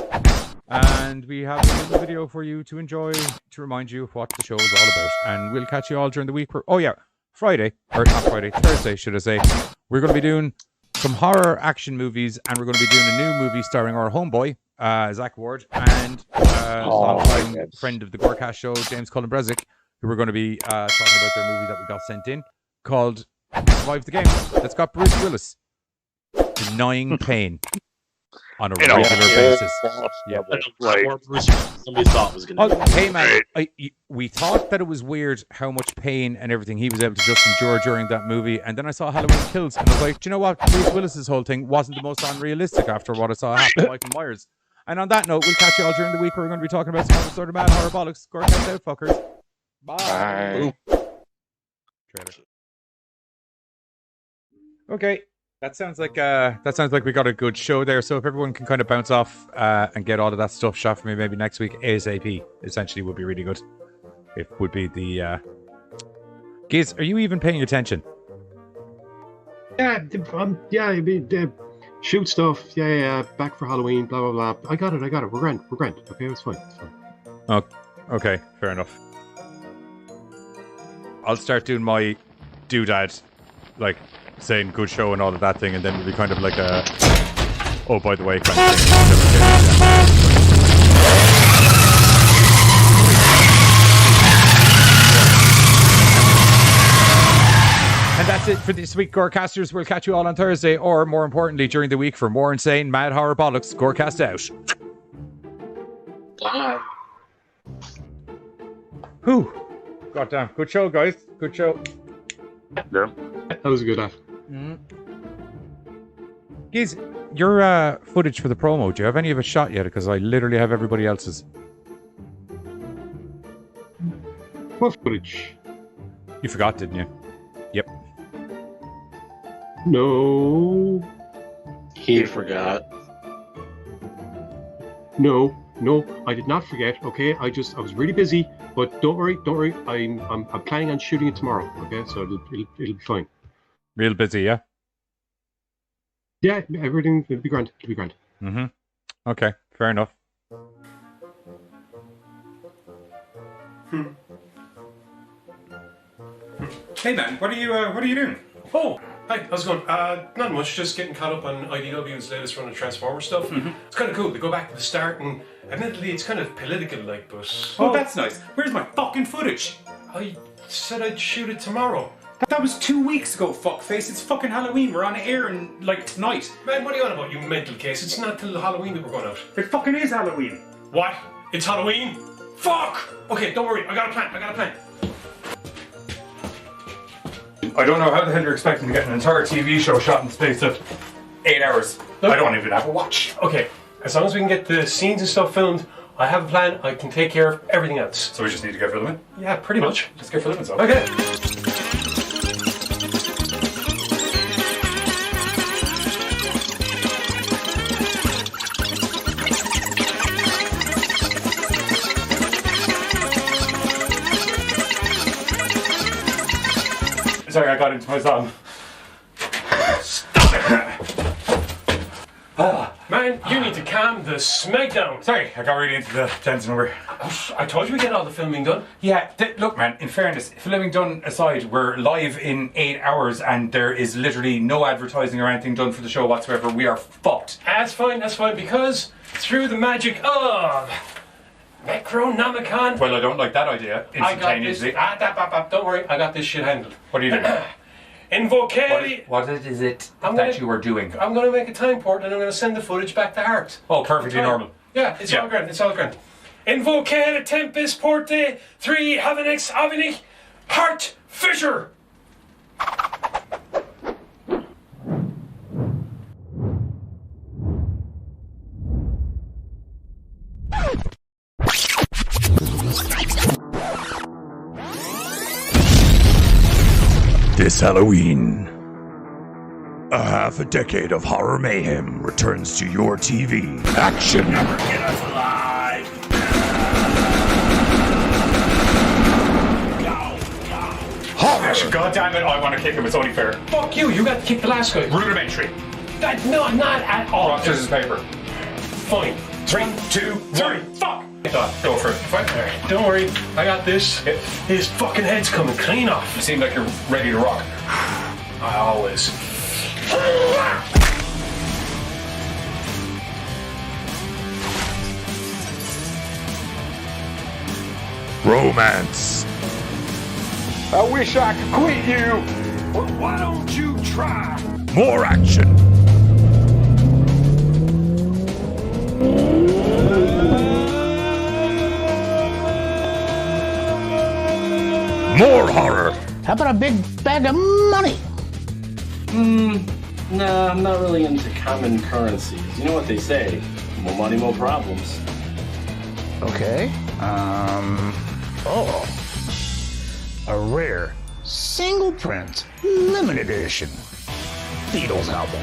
Speaker 5: And we have a little video for you to enjoy to remind you of what the show is all about. And we'll catch you all during the week. Thursday, should I say. We're going to be doing some horror action movies, and we're going to be doing a new movie starring our homeboy, Zach Ward, and longtime friend of the GoreCast show, James Cullen Brezick, who we're going to be talking about their movie that we got sent in called Survive the Game. That's got Bruce Willis denying pain on a regular basis.
Speaker 6: Yeah, like somebody thought was going to.
Speaker 5: Hey man, we thought that it was weird how much pain and everything he was able to just endure during that movie, and then I saw Halloween Kills, and I was like, do you know what? Bruce Willis's whole thing wasn't the most unrealistic after what I saw happen to Michael Myers. And on that note, we'll catch you all during the week where we're going to be talking about some other sort of mad horror bollocks. GoreCast out, fuckers. Bye. Okay. That sounds like we got a good show there. So if everyone can kind of bounce off and get all of that stuff shot for me maybe next week ASAP, essentially would be really good. It would be the Giz, are you even paying attention?
Speaker 14: Yeah, shoot stuff. Yeah, back for Halloween. Blah blah blah. I got it. We're grand. Okay, it's fine.
Speaker 5: Oh, okay, fair enough. I'll start doing my doodad, like saying good show and all of that thing, and then it'll be kind of like a oh by the way kind of thing. And that's it for this week, Gorecasters. We'll catch you all on Thursday, or more importantly during the week, for more insane mad horror bollocks. GoreCast out.
Speaker 6: Bye.
Speaker 5: Whew. Goddamn. Good show, guys. Good show.
Speaker 14: Yeah. That was a good laugh.
Speaker 5: Giz, your footage for the promo, do you have any of it shot yet? Because I literally have everybody else's.
Speaker 14: What footage?
Speaker 5: You forgot, didn't you? Yep.
Speaker 14: No.
Speaker 6: He forgot.
Speaker 14: No, I did not forget. Okay, I was really busy, but don't worry. I'm planning on shooting it tomorrow. Okay, so it'll be fine.
Speaker 5: Real busy, yeah.
Speaker 14: Yeah, everything will be grand. It'll be grand.
Speaker 5: Mm-hmm. Okay, fair enough.
Speaker 2: Hey man, what are you doing? Oh, hi, how's it going? Not much, just getting caught up on IDW's latest run of Transformer stuff. It's kind of cool. They go back to the start, and admittedly, it's kind of political, like, but...
Speaker 15: Oh, that's nice. Where's my fucking footage?
Speaker 2: I said I'd shoot it tomorrow.
Speaker 15: That was 2 weeks ago, fuckface. It's fucking Halloween. We're on air and like tonight.
Speaker 2: Man, what are you on about, you mental case? It's not till Halloween that we're going out.
Speaker 15: It fucking is Halloween.
Speaker 2: What? It's Halloween? Fuck! Okay, don't worry. I got a plan.
Speaker 15: I don't know how the hell you're expecting to get an entire TV show shot in the space of 8 hours. I don't even have a watch.
Speaker 2: Okay, as long as we can get the scenes and stuff filmed,
Speaker 14: I have a plan. I can take care of everything else.
Speaker 15: So we just need to get filming?
Speaker 14: Yeah, pretty much.
Speaker 15: Let's get filming, so.
Speaker 14: Okay.
Speaker 15: Sorry, I got into my song.
Speaker 14: Man, you need to calm the smack down.
Speaker 15: Sorry, I got really into the dance number.
Speaker 14: I told you we get all the filming done.
Speaker 15: Yeah, look, man, in fairness, filming done aside, we're live in 8 hours and there is literally no advertising or anything done for the show whatsoever. We are fucked.
Speaker 14: That's fine, because through the magic of Necronomicon.
Speaker 15: Well, I don't like that idea.
Speaker 14: I got this.
Speaker 15: Instantaneously.
Speaker 14: Don't worry, I got this shit handled.
Speaker 15: What are you doing?
Speaker 14: Invocare.
Speaker 15: What is it you are doing?
Speaker 14: I'm going to make a time port and I'm going to send the footage back to Heart.
Speaker 15: Oh, perfectly normal.
Speaker 14: Yeah, it's all grand. It's all grand. Invocare tempest porte 3 havenex aveni Heart Fisher.
Speaker 16: This Halloween, a half a decade of horror mayhem returns to your TV. Action! Never get us alive!
Speaker 15: Horror! God damn it, I want to kick him, it's only fair.
Speaker 14: Fuck you, you got to kick the last guy.
Speaker 15: Rudimentary.
Speaker 14: No, not at all.
Speaker 15: Rock, scissors, paper.
Speaker 14: Fine.
Speaker 15: 3, 2, 1. Fuck! Go for it. Fight.
Speaker 14: Alright, don't worry, I got this. His fucking head's coming clean off.
Speaker 15: You seem like you're ready to rock.
Speaker 14: I always.
Speaker 16: Romance.
Speaker 7: I wish I could quit you.
Speaker 16: Well, why don't you try? More action. More horror.
Speaker 17: How about a big bag of money?
Speaker 6: Nah, I'm not really into common currencies. You know what they say, more money, more problems.
Speaker 17: Okay. Oh. A rare, single print, limited edition Beatles album.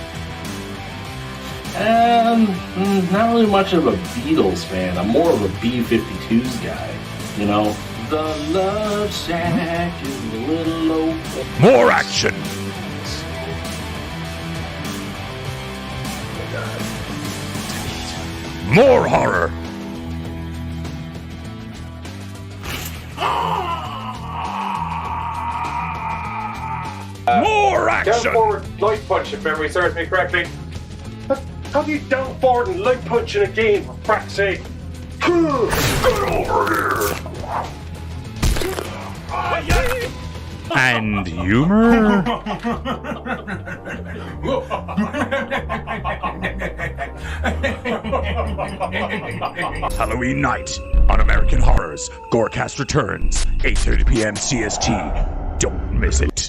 Speaker 6: Not really much of a Beatles fan. I'm more of a B-52s guy. You know, the love shack is a little open.
Speaker 16: More action. More horror. More action.
Speaker 14: Down forward, light punch, if memory serves me correctly. How do you down forward and light punch in a game, for fuck's sake?
Speaker 16: Get over here. And humor. Halloween night on American Horrors. GoreCast returns, 8:30 p.m. CST. Don't miss it.